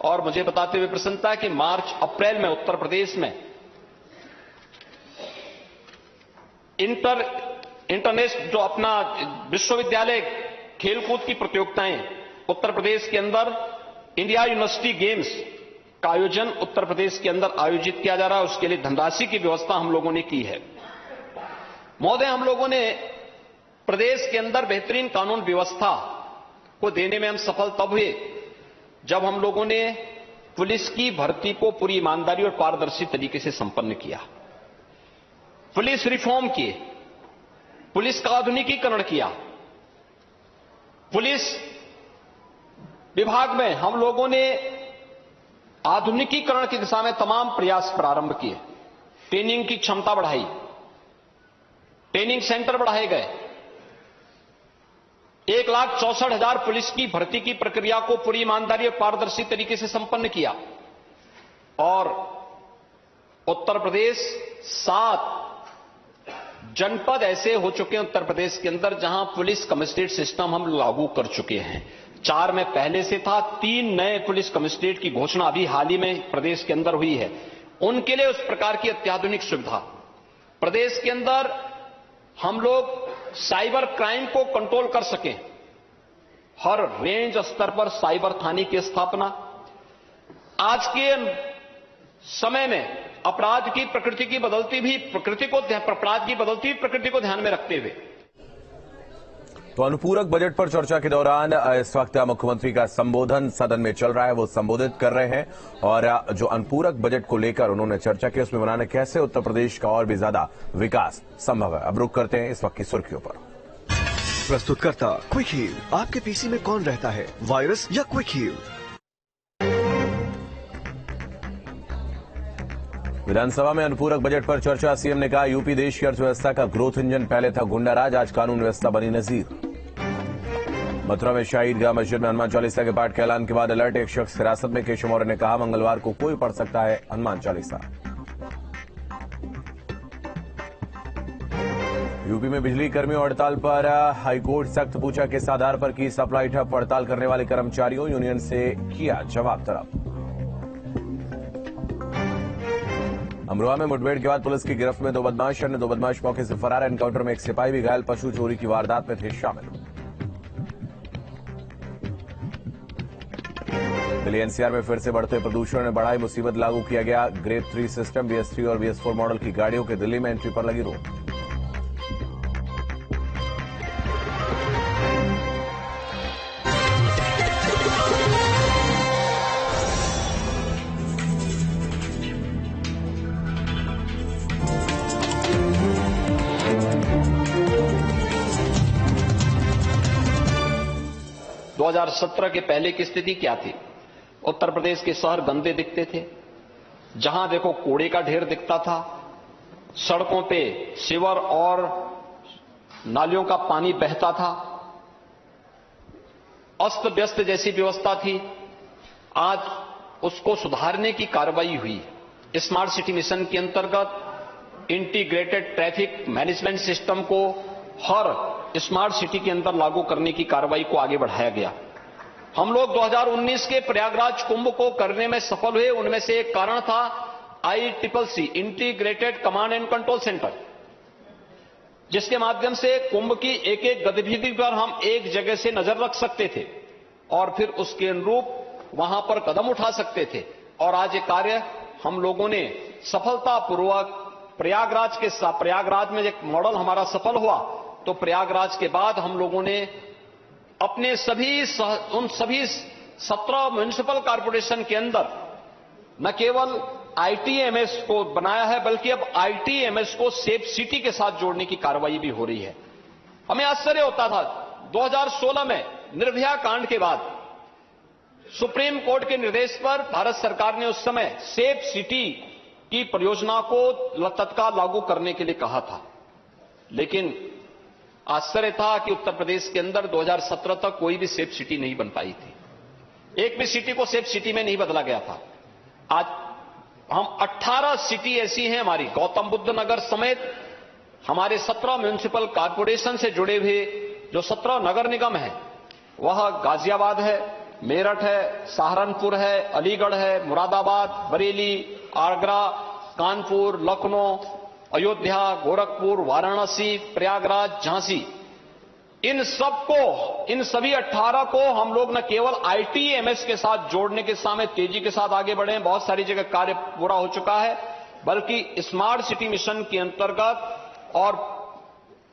और मुझे बताते हुए प्रसन्नता है कि मार्च अप्रैल में उत्तर प्रदेश में इंटरनेशनल जो अपना विश्वविद्यालय खेलकूद की प्रतियोगिताएं उत्तर प्रदेश के अंदर इंडिया यूनिवर्सिटी गेम्स का आयोजन उत्तर प्रदेश के अंदर आयोजित किया जा रहा है। उसके लिए धनराशि की व्यवस्था हम लोगों ने की है। महोदय, हम लोगों ने प्रदेश के अंदर बेहतरीन कानून व्यवस्था को देने में हम सफल तब हुए जब हम लोगों ने पुलिस की भर्ती को पूरी ईमानदारी और पारदर्शी तरीके से संपन्न किया, पुलिस रिफॉर्म किए, पुलिस का आधुनिकीकरण किया, पुलिस विभाग में हम लोगों ने आधुनिकीकरण की दिशा में तमाम प्रयास प्रारंभ किए, ट्रेनिंग की क्षमता बढ़ाई, ट्रेनिंग सेंटर बढ़ाए गए, 1,64,000 पुलिस की भर्ती की प्रक्रिया को पूरी ईमानदारी और पारदर्शी तरीके से संपन्न किया और उत्तर प्रदेश 7 जनपद ऐसे हो चुके हैं उत्तर प्रदेश के अंदर जहां पुलिस कमिश्नरेट सिस्टम हम लागू कर चुके हैं। 4 में पहले से था, 3 नए पुलिस कमिश्नरेट की घोषणा अभी हाल ही में प्रदेश के अंदर हुई है। उनके लिए उस प्रकार की अत्याधुनिक सुविधा प्रदेश के अंदर हम लोग साइबर क्राइम को कंट्रोल कर सकें, हर रेंज स्तर पर साइबर थाने की स्थापना, आज के समय में अपराध की प्रकृति की बदलती भी प्रकृति को अपराध की बदलती हुई प्रकृति को ध्यान में रखते हुए। तो अनुपूरक बजट पर चर्चा के दौरान इस वक्त मुख्यमंत्री का संबोधन सदन में चल रहा है, वो संबोधित कर रहे हैं और जो अनुपूरक बजट को लेकर उन्होंने चर्चा की उसमें बनाने कैसे उत्तर प्रदेश का और भी ज्यादा विकास संभव है। अब रुक करते हैं इस वक्त की सुर्खियों पर। प्रस्तुतकर्ता क्विक हील। आपके पीसी में कौन रहता है, वायरस या क्विक हील? विधानसभा में अनुपूरक बजट पर चर्चा। सीएम ने कहा यूपी देश की अर्थव्यवस्था का ग्रोथ इंजन, पहले था गुंडाराज, आज कानून व्यवस्था बनी नजीर। मथुरा में शाही ईदगाह मस्जिद में हनुमान चालीसा के पाठ के ऐलान के बाद अलर्ट, एक शख्स हिरासत में। केशव मौर्य ने कहा मंगलवार को कोई पढ़ सकता है हनुमान चालीसा। यूपी में बिजली कर्मियों हड़ताल पर हाईकोर्ट सख्त, पूछा किस आधार पर की सप्लाई ठप, हड़ताल करने वाले कर्मचारियों यूनियन से किया जवाब तलब। अमरोहा में मुठभेड़ के बाद पुलिस की गिरफ्त में 2 बदमाश, अन्य 2 बदमाश मौके से फरार। एनकाउंटर में एक सिपाही भी घायल, पशु चोरी की वारदात में थे शामिल। दिल्ली एनसीआर में फिर से बढ़ते प्रदूषण ने बढ़ाई मुसीबत, लागू किया गया ग्रेड 3 सिस्टम। BS3 और BS4 मॉडल की गाड़ियों के दिल्ली में एंट्री पर लगी रोक। दो 2017 के पहले की स्थिति क्या थी? उत्तर प्रदेश के शहर गंदे दिखते थे, जहां देखो कूड़े का ढेर दिखता था, सड़कों पे सीवर और नालियों का पानी बहता था, अस्त व्यस्त जैसी व्यवस्था थी। आज उसको सुधारने की कार्रवाई हुई। स्मार्ट सिटी मिशन के अंतर्गत इंटीग्रेटेड ट्रैफिक मैनेजमेंट सिस्टम को हर स्मार्ट सिटी के अंदर लागू करने की कार्रवाई को आगे बढ़ाया गया। हम लोग 2019 के प्रयागराज कुंभ को करने में सफल हुए। उनमें से एक कारण था ICCC, integrated command and control centre, जिसके माध्यम से कुंभ की एक एक गतिविधि पर हम एक जगह से नजर रख सकते थे और फिर उसके अनुरूप वहां पर कदम उठा सकते थे। और आज ये कार्य हम लोगों ने सफलतापूर्वक प्रयागराज में एक मॉडल हमारा सफल हुआ, तो प्रयागराज के बाद हम लोगों ने अपने उन सभी 17 म्युनिसिपल कॉर्पोरेशन के अंदर न केवल ITMS को बनाया है, बल्कि अब ITMS को सेफ सिटी के साथ जोड़ने की कार्रवाई भी हो रही है। हमें आश्चर्य होता था 2016 में निर्भया कांड के बाद सुप्रीम कोर्ट के निर्देश पर भारत सरकार ने उस समय सेफ सिटी की परियोजना को तत्काल लागू करने के लिए कहा था, लेकिन आश्चर्य था कि उत्तर प्रदेश के अंदर 2017 तक कोई भी सेफ सिटी नहीं बन पाई थी, एक भी सिटी को सेफ सिटी में नहीं बदला गया था। आज हम 18 सिटी ऐसी हैं हमारी, गौतम बुद्ध नगर समेत हमारे 17 म्युनिसिपल कॉर्पोरेशन से जुड़े हुए जो 17 नगर निगम हैं, वह गाजियाबाद है, मेरठ है, सहारनपुर है, अलीगढ़ है, मुरादाबाद, बरेली, आगरा, कानपुर, लखनऊ, अयोध्या, गोरखपुर, वाराणसी, प्रयागराज, झांसी, इन सभी 18 को हम लोग न केवल आईटीएमएस के साथ जोड़ने के सामने तेजी के साथ आगे बढ़े हैं, बहुत सारी जगह कार्य पूरा हो चुका है, बल्कि स्मार्ट सिटी मिशन के अंतर्गत और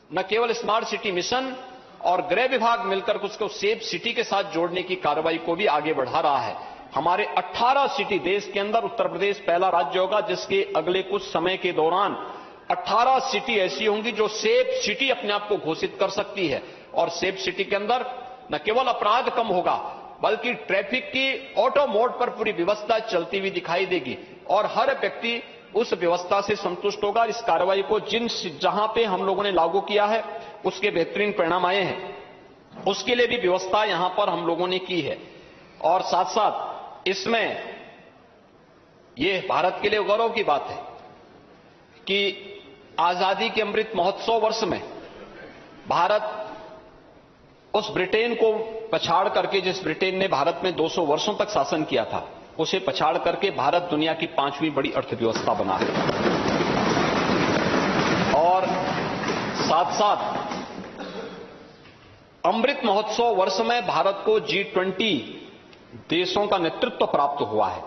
न केवल स्मार्ट सिटी मिशन और गृह विभाग मिलकर उसको सेफ सिटी के साथ जोड़ने की कार्रवाई को भी आगे बढ़ा रहा है। हमारे 18 सिटी देश के अंदर उत्तर प्रदेश पहला राज्य होगा जिसके अगले कुछ समय के दौरान 18 सिटी ऐसी होंगी जो सेफ सिटी अपने आप को घोषित कर सकती है, और सेफ सिटी के अंदर न केवल अपराध कम होगा बल्कि ट्रैफिक की ऑटो मोड पर पूरी व्यवस्था चलती हुई दिखाई देगी और हर व्यक्ति उस व्यवस्था से संतुष्ट होगा। इस कार्रवाई को जहां पे हम लोगों ने लागू किया है उसके बेहतरीन परिणाम आए हैं, उसके लिए भी व्यवस्था यहां पर हम लोगों ने की है। और साथ साथ इसमें यह भारत के लिए गौरव की बात है कि आजादी के अमृत महोत्सव वर्ष में भारत उस ब्रिटेन को पछाड़ करके, जिस ब्रिटेन ने भारत में 200 वर्षों तक शासन किया था, उसे पछाड़ करके भारत दुनिया की 5वीं बड़ी अर्थव्यवस्था बना है। और साथ साथ अमृत महोत्सव वर्ष में भारत को G20 देशों का नेतृत्व प्राप्त हुआ है।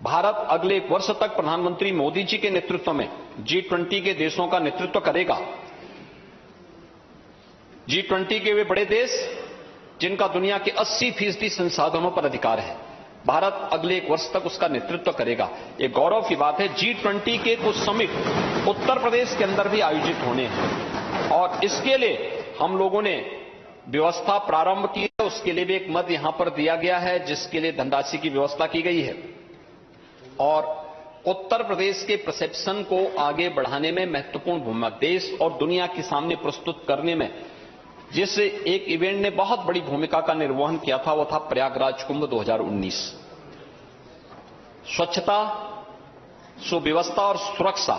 भारत अगले एक वर्ष तक प्रधानमंत्री मोदी जी के नेतृत्व में G20 के देशों का नेतृत्व करेगा। G20 के वे बड़े देश जिनका दुनिया के 80% संसाधनों पर अधिकार है, भारत अगले एक वर्ष तक उसका नेतृत्व करेगा। ये गौरव की बात है। G20 के कुछ समिट उत्तर प्रदेश के अंदर भी आयोजित होने हैं और इसके लिए हम लोगों ने व्यवस्था प्रारंभ की है, उसके लिए भी एक मद यहां पर दिया गया है जिसके लिए धनराशि की व्यवस्था की गई है। और उत्तर प्रदेश के परसेप्शन को आगे बढ़ाने में महत्वपूर्ण भूमिका देश और दुनिया के सामने प्रस्तुत करने में जिस एक इवेंट ने बहुत बड़ी भूमिका का निर्वहन किया था वो था प्रयागराज कुंभ 2019। स्वच्छता, सुव्यवस्था और सुरक्षा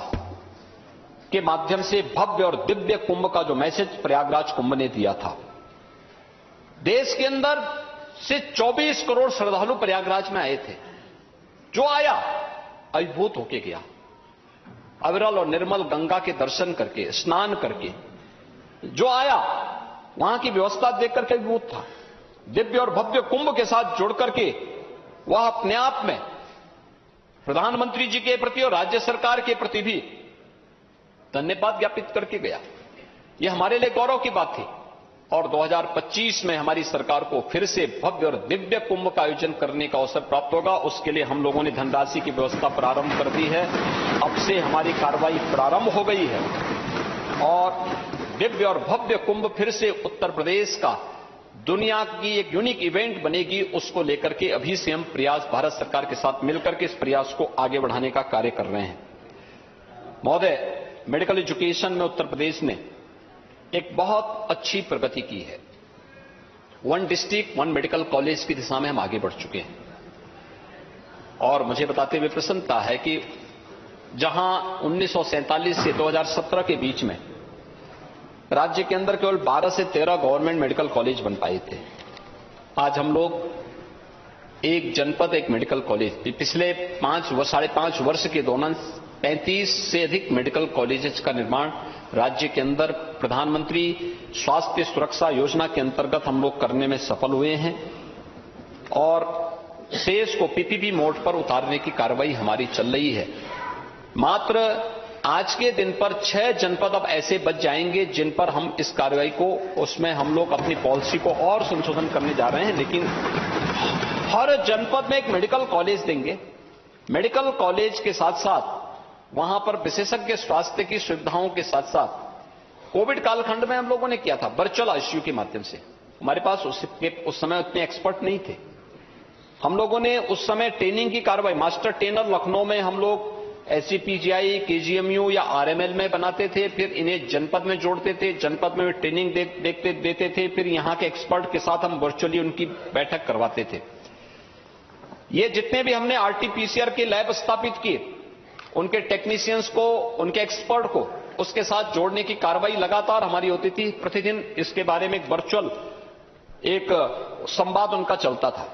के माध्यम से भव्य और दिव्य कुंभ का जो मैसेज प्रयागराज कुंभ ने दिया था, देश के अंदर से 24 करोड़ श्रद्धालु प्रयागराज में आए थे। जो आया अभिभूत होके गया, अविरल और निर्मल गंगा के दर्शन करके, स्नान करके जो आया वहां की व्यवस्था देख करके अभिभूत था। दिव्य और भव्य कुंभ के साथ जुड़ करके वह अपने आप में प्रधानमंत्री जी के प्रति और राज्य सरकार के प्रति भी धन्यवाद ज्ञापित करके गया। यह हमारे लिए गौरव की बात थी। और 2025 में हमारी सरकार को फिर से भव्य और दिव्य कुंभ का आयोजन करने का अवसर प्राप्त होगा। उसके लिए हम लोगों ने धनराशि की व्यवस्था प्रारंभ कर दी है। अब से हमारी कार्रवाई प्रारंभ हो गई है और दिव्य और भव्य कुंभ फिर से उत्तर प्रदेश का दुनिया की एक यूनिक इवेंट बनेगी। उसको लेकर के अभी से हम प्रयास भारत सरकार के साथ मिलकर के इस प्रयास को आगे बढ़ाने का कार्य कर रहे हैं। महोदय, मेडिकल एजुकेशन में उत्तर प्रदेश ने एक बहुत अच्छी प्रगति की है। 1 डिस्ट्रिक्ट 1 मेडिकल कॉलेज की दिशा में हम आगे बढ़ चुके हैं और मुझे बताते हुए प्रसन्नता है कि जहां 1947 से 2017 के बीच में राज्य के अंदर केवल 12 से 13 गवर्नमेंट मेडिकल कॉलेज बन पाए थे, आज हम लोग एक जनपद एक मेडिकल कॉलेज, पिछले 5.5 वर्ष के दौरान 35 से अधिक मेडिकल कॉलेजेस का निर्माण राज्य के अंदर प्रधानमंत्री स्वास्थ्य सुरक्षा योजना के अंतर्गत हम लोग करने में सफल हुए हैं और शेष को पीपीपी मोड पर उतारने की कार्रवाई हमारी चल रही है। मात्र आज के दिन पर 6 जनपद अब ऐसे बच जाएंगे जिन पर हम इस कार्रवाई को, उसमें हम लोग अपनी पॉलिसी को और संशोधन करने जा रहे हैं, लेकिन हर जनपद में एक मेडिकल कॉलेज देंगे। मेडिकल कॉलेज के साथ साथ वहां पर विशेषज्ञ स्वास्थ्य की सुविधाओं के साथ साथ कोविड कालखंड में हम लोगों ने किया था वर्चुअल आईसीयू के माध्यम से। हमारे पास उस समय उतने एक्सपर्ट नहीं थे। हम लोगों ने उस समय ट्रेनिंग की कार्रवाई, मास्टर ट्रेनर लखनऊ में हम लोग एससीपीजीआई, केजीएमयू या आरएमएल में बनाते थे, फिर इन्हें जनपद में जोड़ते थे, जनपद में ट्रेनिंग देते थे, फिर यहां के एक्सपर्ट के साथ हम वर्चुअली उनकी बैठक करवाते थे। ये जितने भी हमने आरटीपीसीआर के लैब स्थापित किए, उनके टेक्नीशियंस को, उनके एक्सपर्ट को उसके साथ जोड़ने की कार्रवाई लगातार हमारी होती थी। प्रतिदिन इसके बारे में एक वर्चुअल एक संवाद उनका चलता था।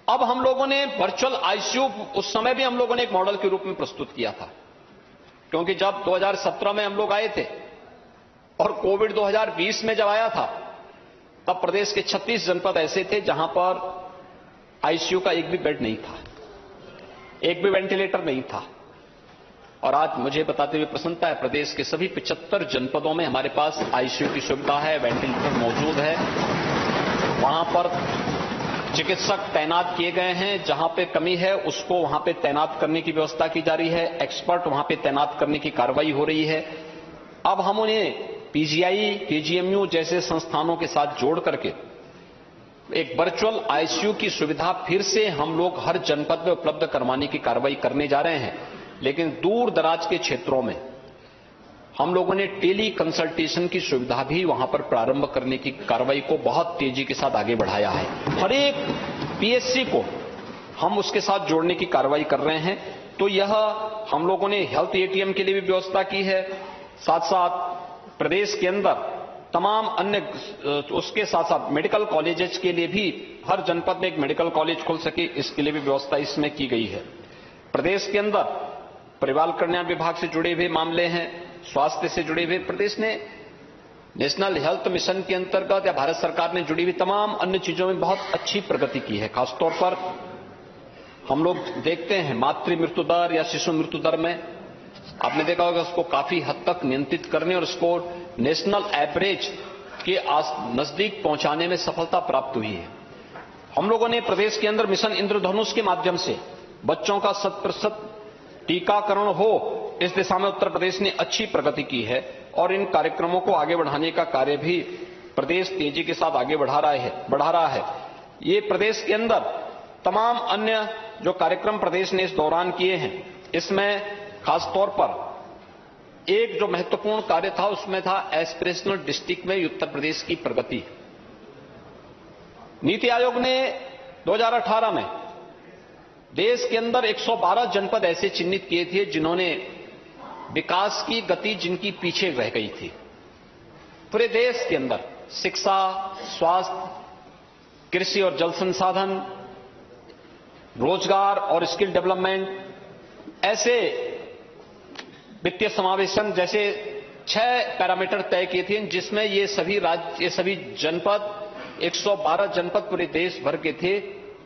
अब हम लोगों ने वर्चुअल आईसीयू उस समय भी हम लोगों ने एक मॉडल के रूप में प्रस्तुत किया था, क्योंकि जब 2017 में हम लोग आए थे और कोविड 2020 में जब आया था, तब प्रदेश के 36 जनपद ऐसे थे जहां पर आईसीयू का एक भी बेड नहीं था, एक भी वेंटिलेटर नहीं था। और आज मुझे बताते हुए प्रसन्नता है, प्रदेश के सभी 75 जनपदों में हमारे पास आईसीयू की सुविधा है, वेंटिलेटर मौजूद है। वहां पर चिकित्सक तैनात किए गए हैं, जहां पे कमी है उसको वहां पे तैनात करने की व्यवस्था की जा रही है, एक्सपर्ट वहां पे तैनात करने की कार्रवाई हो रही है। अब हम उन्हें पीजीआई, केजीएमयू जैसे संस्थानों के साथ जोड़ करके एक वर्चुअल आईसीयू की सुविधा फिर से हम लोग हर जनपद में उपलब्ध करवाने की कार्रवाई करने जा रहे हैं। लेकिन दूर दराज के क्षेत्रों में हम लोगों ने टेली कंसल्टेशन की सुविधा भी वहां पर प्रारंभ करने की कार्रवाई को बहुत तेजी के साथ आगे बढ़ाया है। हर एक पीएचसी को हम उसके साथ जोड़ने की कार्रवाई कर रहे हैं। तो यह हम लोगों ने हेल्थ एटीएम के लिए भी व्यवस्था की है, साथ साथ प्रदेश के अंदर तमाम अन्य उसके साथ साथ मेडिकल कॉलेजेस के लिए भी हर जनपद में एक मेडिकल कॉलेज खुल सके, इसके लिए भी व्यवस्था इसमें की गई है। प्रदेश के अंदर परिवार कल्याण विभाग से जुड़े हुए मामले हैं, स्वास्थ्य से जुड़े हुए, प्रदेश ने नेशनल हेल्थ मिशन के अंतर्गत या भारत सरकार ने जुड़ी हुई तमाम अन्य चीजों में बहुत अच्छी प्रगति की है। खासतौर पर हम लोग देखते हैं मातृ मृत्यु दर या शिशु मृत्यु दर में आपने देखा होगा उसको काफी हद तक नियंत्रित करने और उसको नेशनल एवरेज के नजदीक पहुंचाने में सफलता प्राप्त हुई है। हम लोगों ने प्रदेश के अंदर मिशन इंद्रधनुष के माध्यम से बच्चों का 100% टीकाकरण हो, इस दिशा में उत्तर प्रदेश ने अच्छी प्रगति की है और इन कार्यक्रमों को आगे बढ़ाने का कार्य भी प्रदेश तेजी के साथ आगे बढ़ा रहा है। ये प्रदेश के अंदर तमाम अन्य जो कार्यक्रम प्रदेश ने इस दौरान किए हैं, इसमें खासतौर पर एक जो महत्वपूर्ण कार्य था उसमें था एस्पिरेशनल डिस्ट्रिक्ट में उत्तर प्रदेश की प्रगति। नीति आयोग ने 2018 में देश के अंदर 112 जनपद ऐसे चिन्हित किए थे जिन्होंने विकास की गति जिनकी पीछे रह गई थी। पूरे देश के अंदर शिक्षा, स्वास्थ्य, कृषि और जल संसाधन, रोजगार और स्किल डेवलपमेंट, ऐसे वित्तीय समावेशन जैसे 6 पैरामीटर तय किए थे, जिसमें ये सभी जनपद 112 जनपद पूरे देश भर के थे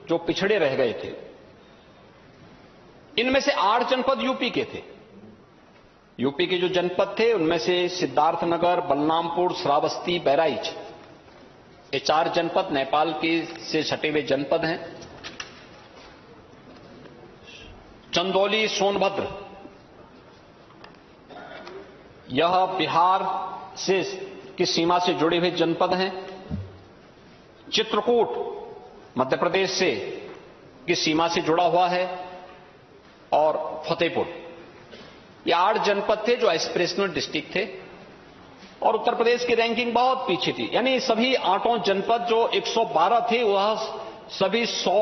जो पिछड़े रह गए थे। इनमें से 8 जनपद यूपी के थे। यूपी के जो जनपद थे उनमें से सिद्धार्थनगर, बलरामपुर, श्रावस्ती, बहराइच, ये 4 जनपद नेपाल के से सटे हुए जनपद हैं। चंदौली, सोनभद्र, यह बिहार से की सीमा से जुड़े हुए जनपद हैं। चित्रकूट मध्य प्रदेश से की सीमा से जुड़ा हुआ है और फतेहपुर, ये 8 जनपद थे जो एस्पिरेशनल डिस्ट्रिक्ट थे और उत्तर प्रदेश की रैंकिंग बहुत पीछे थी। यानी सभी 8 जनपद जो 112 थे वह सभी 100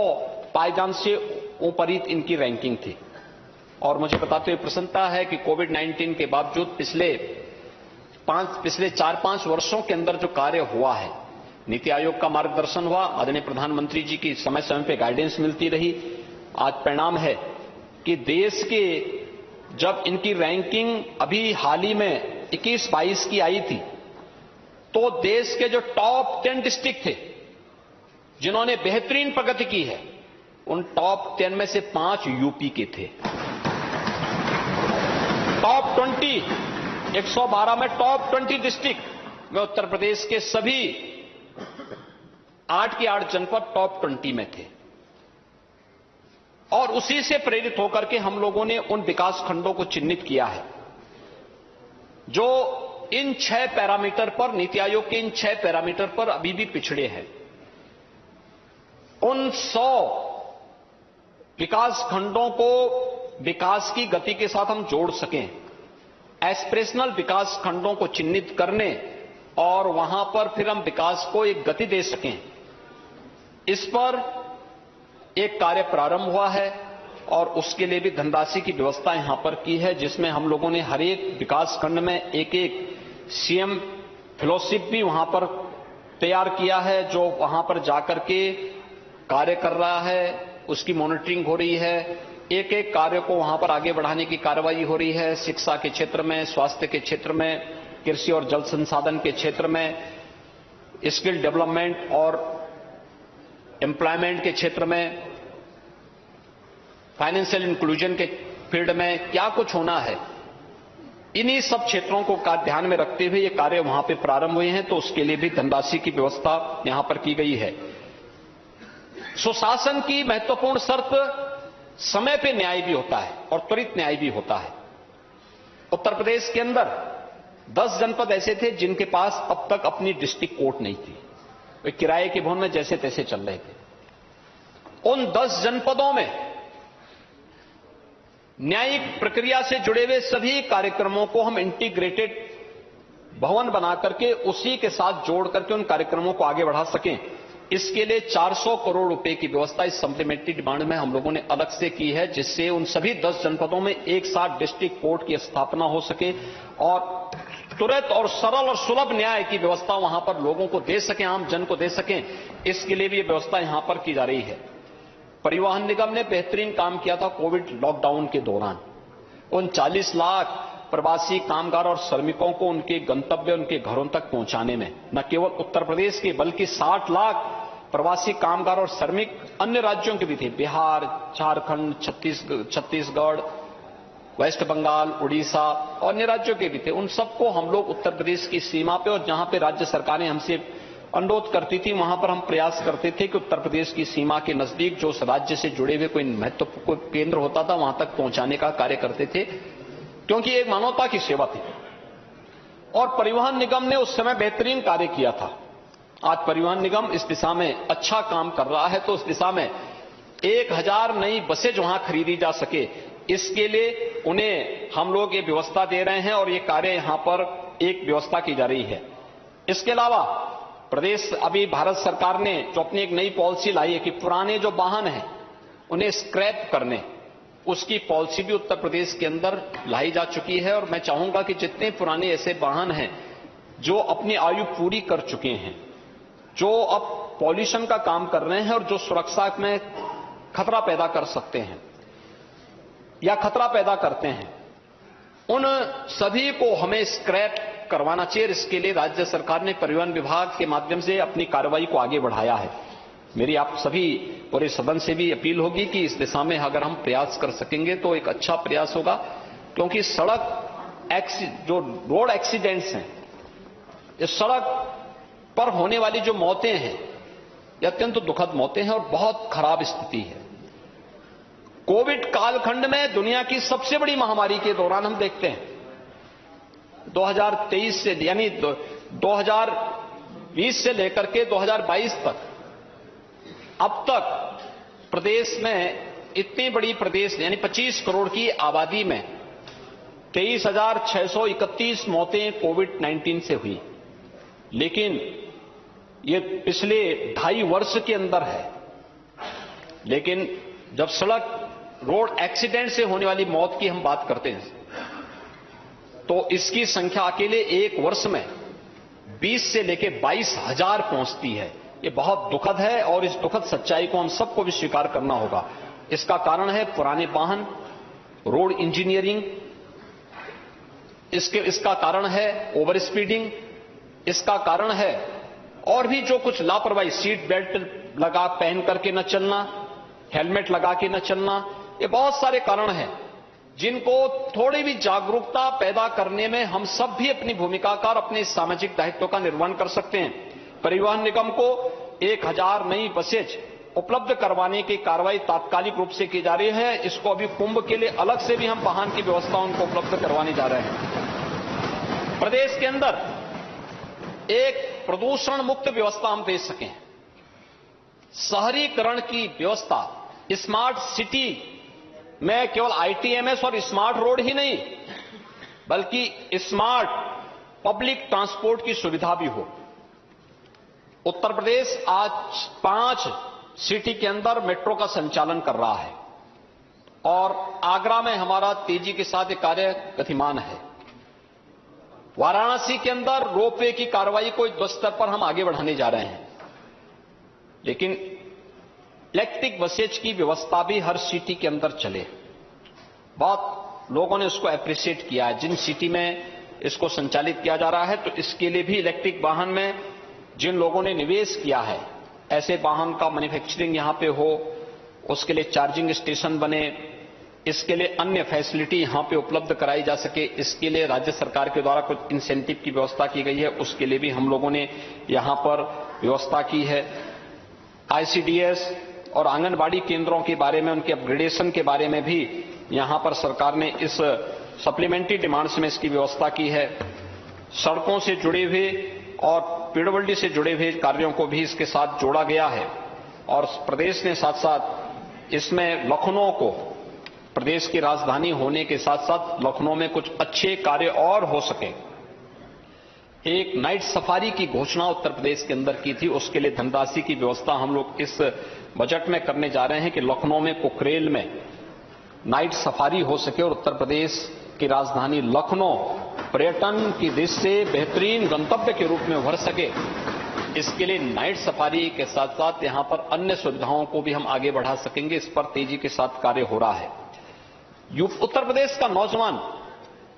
पायदान से ऊपर ही इनकी रैंकिंग थी। और मुझे बताते हुए प्रसन्नता है कि कोविड-19 के बावजूद पिछले 4-5 वर्षों के अंदर जो कार्य हुआ है, नीति आयोग का मार्गदर्शन हुआ, आदरणीय प्रधानमंत्री जी की समय समय पे गाइडेंस मिलती रही, आज परिणाम है कि देश के जब इनकी रैंकिंग अभी हाल ही में 21-22 की आई थी, तो देश के जो टॉप 10 डिस्ट्रिक्ट थे जिन्होंने बेहतरीन प्रगति की है, उन टॉप 10 में से 5 यूपी के थे। टॉप 20, 112 में टॉप 20 डिस्ट्रिक्ट में उत्तर प्रदेश के सभी 8 के 8 जनपद टॉप 20 में थे। और उसी से प्रेरित होकर के हम लोगों ने उन विकास खंडों को चिन्हित किया है जो इन 6 पैरामीटर पर, नीति आयोग के इन 6 पैरामीटर पर अभी भी पिछड़े हैं। उन 100 विकास खंडों को विकास की गति के साथ हम जोड़ सकें, एस्पिरेशनल विकास खंडों को चिन्हित करने और वहां पर फिर हम विकास को एक गति दे सकें, इस पर एक कार्य प्रारंभ हुआ है और उसके लिए भी धनराशि की व्यवस्था यहां पर की है, जिसमें हम लोगों ने हर एक विकास खंड में एक सीएम फेलोशिप भी वहां पर तैयार किया है, जो वहां पर जाकर के कार्य कर रहा है, उसकी मॉनिटरिंग हो रही है, एक एक कार्य को वहां पर आगे बढ़ाने की कार्रवाई हो रही है। शिक्षा के क्षेत्र में, स्वास्थ्य के क्षेत्र में, कृषि और जल संसाधन के क्षेत्र में, स्किल डेवलपमेंट और एम्प्लॉयमेंट के क्षेत्र में, फाइनेंशियल इंक्लूजन के फील्ड में क्या कुछ होना है, इन्हीं सब क्षेत्रों को ध्यान में रखते हुए ये कार्य वहां पे प्रारंभ हुए हैं, तो उसके लिए भी धनराशि की व्यवस्था यहां पर की गई है। सुशासन की महत्वपूर्ण शर्त समय पे न्याय भी होता है और त्वरित न्याय भी होता है। उत्तर प्रदेश के अंदर 10 जनपद ऐसे थे जिनके पास अब तक अपनी डिस्ट्रिक्ट कोर्ट नहीं थी, वे किराए के भवन में जैसे तैसे चल रहे थे। उन 10 जनपदों में न्यायिक प्रक्रिया से जुड़े हुए सभी कार्यक्रमों को हम इंटीग्रेटेड भवन बना करके उसी के साथ जोड़ करके उन कार्यक्रमों को आगे बढ़ा सकें, इसके लिए 400 करोड़ रुपए की व्यवस्था इस सप्लीमेंट्री डिमांड में हम लोगों ने अलग से की है, जिससे उन सभी 10 जनपदों में एक साथ डिस्ट्रिक्ट कोर्ट की स्थापना हो सके और तुरंत और सरल और सुलभ न्याय की व्यवस्था वहां पर लोगों को दे सकें, आम जन को दे सकें, इसके लिए भी ये व्यवस्था यहां पर की जा रही है। परिवहन निगम ने बेहतरीन काम किया था कोविड लॉकडाउन के दौरान। उन 40 लाख प्रवासी कामगार और श्रमिकों को उनके गंतव्य, उनके घरों तक पहुंचाने में न केवल उत्तर प्रदेश के बल्कि 60 लाख प्रवासी कामगार और श्रमिक अन्य राज्यों के भी थे, बिहार, झारखंड, छत्तीसगढ़, वेस्ट बंगाल, उड़ीसा और अन्य राज्यों के भी थे। उन सबको हम लोग उत्तर प्रदेश की सीमा पे और जहां पे राज्य सरकारें हमसे अनुरोध करती थी वहां पर हम प्रयास करते थे कि उत्तर प्रदेश की सीमा के नजदीक जो उस राज्य से जुड़े हुए कोई महत्वपूर्ण केंद्र होता था वहां तक पहुंचाने का कार्य करते थे, क्योंकि एक मानवता की सेवा थी। और परिवहन निगम ने उस समय बेहतरीन कार्य किया था। आज परिवहन निगम इस दिशा में अच्छा काम कर रहा है, तो उस दिशा में 1000 नई बसें वहां खरीदी जा सके, इसके लिए उन्हें हम लोग ये व्यवस्था दे रहे हैं और ये कार्य यहां पर एक व्यवस्था की जा रही है। इसके अलावा प्रदेश, अभी भारत सरकार ने जो अपनी एक नई पॉलिसी लाई है कि पुराने जो वाहन हैं उन्हें स्क्रैप करने, उसकी पॉलिसी भी उत्तर प्रदेश के अंदर लाई जा चुकी है। और मैं चाहूंगा कि जितने पुराने ऐसे वाहन हैं जो अपनी आयु पूरी कर चुके हैं, जो अब पॉल्यूशन का काम कर रहे हैं और जो सुरक्षा में खतरा पैदा कर सकते हैं या खतरा पैदा करते हैं, उन सभी को हमें स्क्रैप करवाना चाहिए। इसके लिए राज्य सरकार ने परिवहन विभाग के माध्यम से अपनी कार्रवाई को आगे बढ़ाया है। मेरी आप सभी पूरे सदन से भी अपील होगी कि इस दिशा में अगर हम प्रयास कर सकेंगे तो एक अच्छा प्रयास होगा, क्योंकि जो रोड एक्सीडेंट्स हैं, इस सड़क पर होने वाली जो मौतें हैं ये अत्यंत दुखद मौतें हैं और बहुत खराब स्थिति है। कोविड कालखंड में दुनिया की सबसे बड़ी महामारी के दौरान हम देखते हैं 2023 से यानी 2020 से लेकर के 2022 तक अब तक प्रदेश में इतनी बड़ी प्रदेश यानी 25 करोड़ की आबादी में 23,631 मौतें कोविड-19 से हुई। लेकिन ये पिछले 2.5 वर्ष के अंदर है। लेकिन जब सड़क रोड एक्सीडेंट से होने वाली मौत की हम बात करते हैं तो इसकी संख्या अकेले एक वर्ष में 20 से लेकर 22,000 पहुंचती है। ये बहुत दुखद है और इस दुखद सच्चाई को हम सबको भी स्वीकार करना होगा। इसका कारण है पुराने वाहन, रोड इंजीनियरिंग, इसका कारण है ओवर स्पीडिंग, इसका कारण है और भी जो कुछ लापरवाही, सीट बेल्ट पहन करके न चलना, हेलमेट लगा के न चलना, ये बहुत सारे कारण हैं जिनको थोड़ी भी जागरूकता पैदा करने में हम सब भी अपनी भूमिका का और अपने सामाजिक दायित्व का निर्वहन कर सकते हैं। परिवहन निगम को 1000 नई बसेज उपलब्ध करवाने की कार्रवाई तात्कालिक रूप से की जा रही है। इसको अभी कुंभ के लिए अलग से भी हम वाहन की व्यवस्था उनको उपलब्ध करवाने जा रहे हैं। प्रदेश के अंदर एक प्रदूषण मुक्त व्यवस्था हम दे सकें, शहरीकरण की व्यवस्था, स्मार्ट सिटी में केवल आईटीएमएस और स्मार्ट रोड ही नहीं बल्कि स्मार्ट पब्लिक ट्रांसपोर्ट की सुविधा भी हो। उत्तर प्रदेश आज 5 सिटी के अंदर मेट्रो का संचालन कर रहा है और आगरा में हमारा तेजी के साथ एक कार्य गतिमान है। वाराणसी के अंदर रोपवे की कार्रवाई को युद्ध स्तर पर हम आगे बढ़ाने जा रहे हैं, लेकिन इलेक्ट्रिक बसेज की व्यवस्था भी हर सिटी के अंदर चले। बहुत लोगों ने उसको एप्रिशिएट किया है। जिन सिटी में इसको संचालित किया जा रहा है तो इसके लिए भी इलेक्ट्रिक वाहन में जिन लोगों ने निवेश किया है, ऐसे वाहन का मैन्युफैक्चरिंग यहां पे हो, उसके लिए चार्जिंग स्टेशन बने, इसके लिए अन्य फैसिलिटी यहां पे उपलब्ध कराई जा सके, इसके लिए राज्य सरकार के द्वारा कुछ इंसेंटिव की व्यवस्था की गई है, उसके लिए भी हम लोगों ने यहां पर व्यवस्था की है। आईसीडीएस और आंगनबाड़ी केंद्रों के बारे में, उनके अपग्रेडेशन के बारे में भी यहां पर सरकार ने इस सप्लीमेंट्री डिमांड्स में इसकी व्यवस्था की है। सड़कों से जुड़े हुए और पीडब्ल्यूडी से जुड़े हुए कार्यों को भी इसके साथ जोड़ा गया है और प्रदेश ने साथ साथ इसमें लखनऊ को प्रदेश की राजधानी होने के साथ साथ लखनऊ में कुछ अच्छे कार्य और हो सके, एक नाइट सफारी की घोषणा उत्तर प्रदेश के अंदर की थी। उसके लिए धनराशि की व्यवस्था हम लोग इस बजट में करने जा रहे हैं कि लखनऊ में कुकरेल में नाइट सफारी हो सके और उत्तर प्रदेश की राजधानी लखनऊ पर्यटन की दृष्टि से बेहतरीन गंतव्य के रूप में उभर सके। इसके लिए नाइट सफारी के साथ साथ यहां पर अन्य सुविधाओं को भी हम आगे बढ़ा सकेंगे। इस पर तेजी के साथ कार्य हो रहा है। उत्तर प्रदेश का नौजवान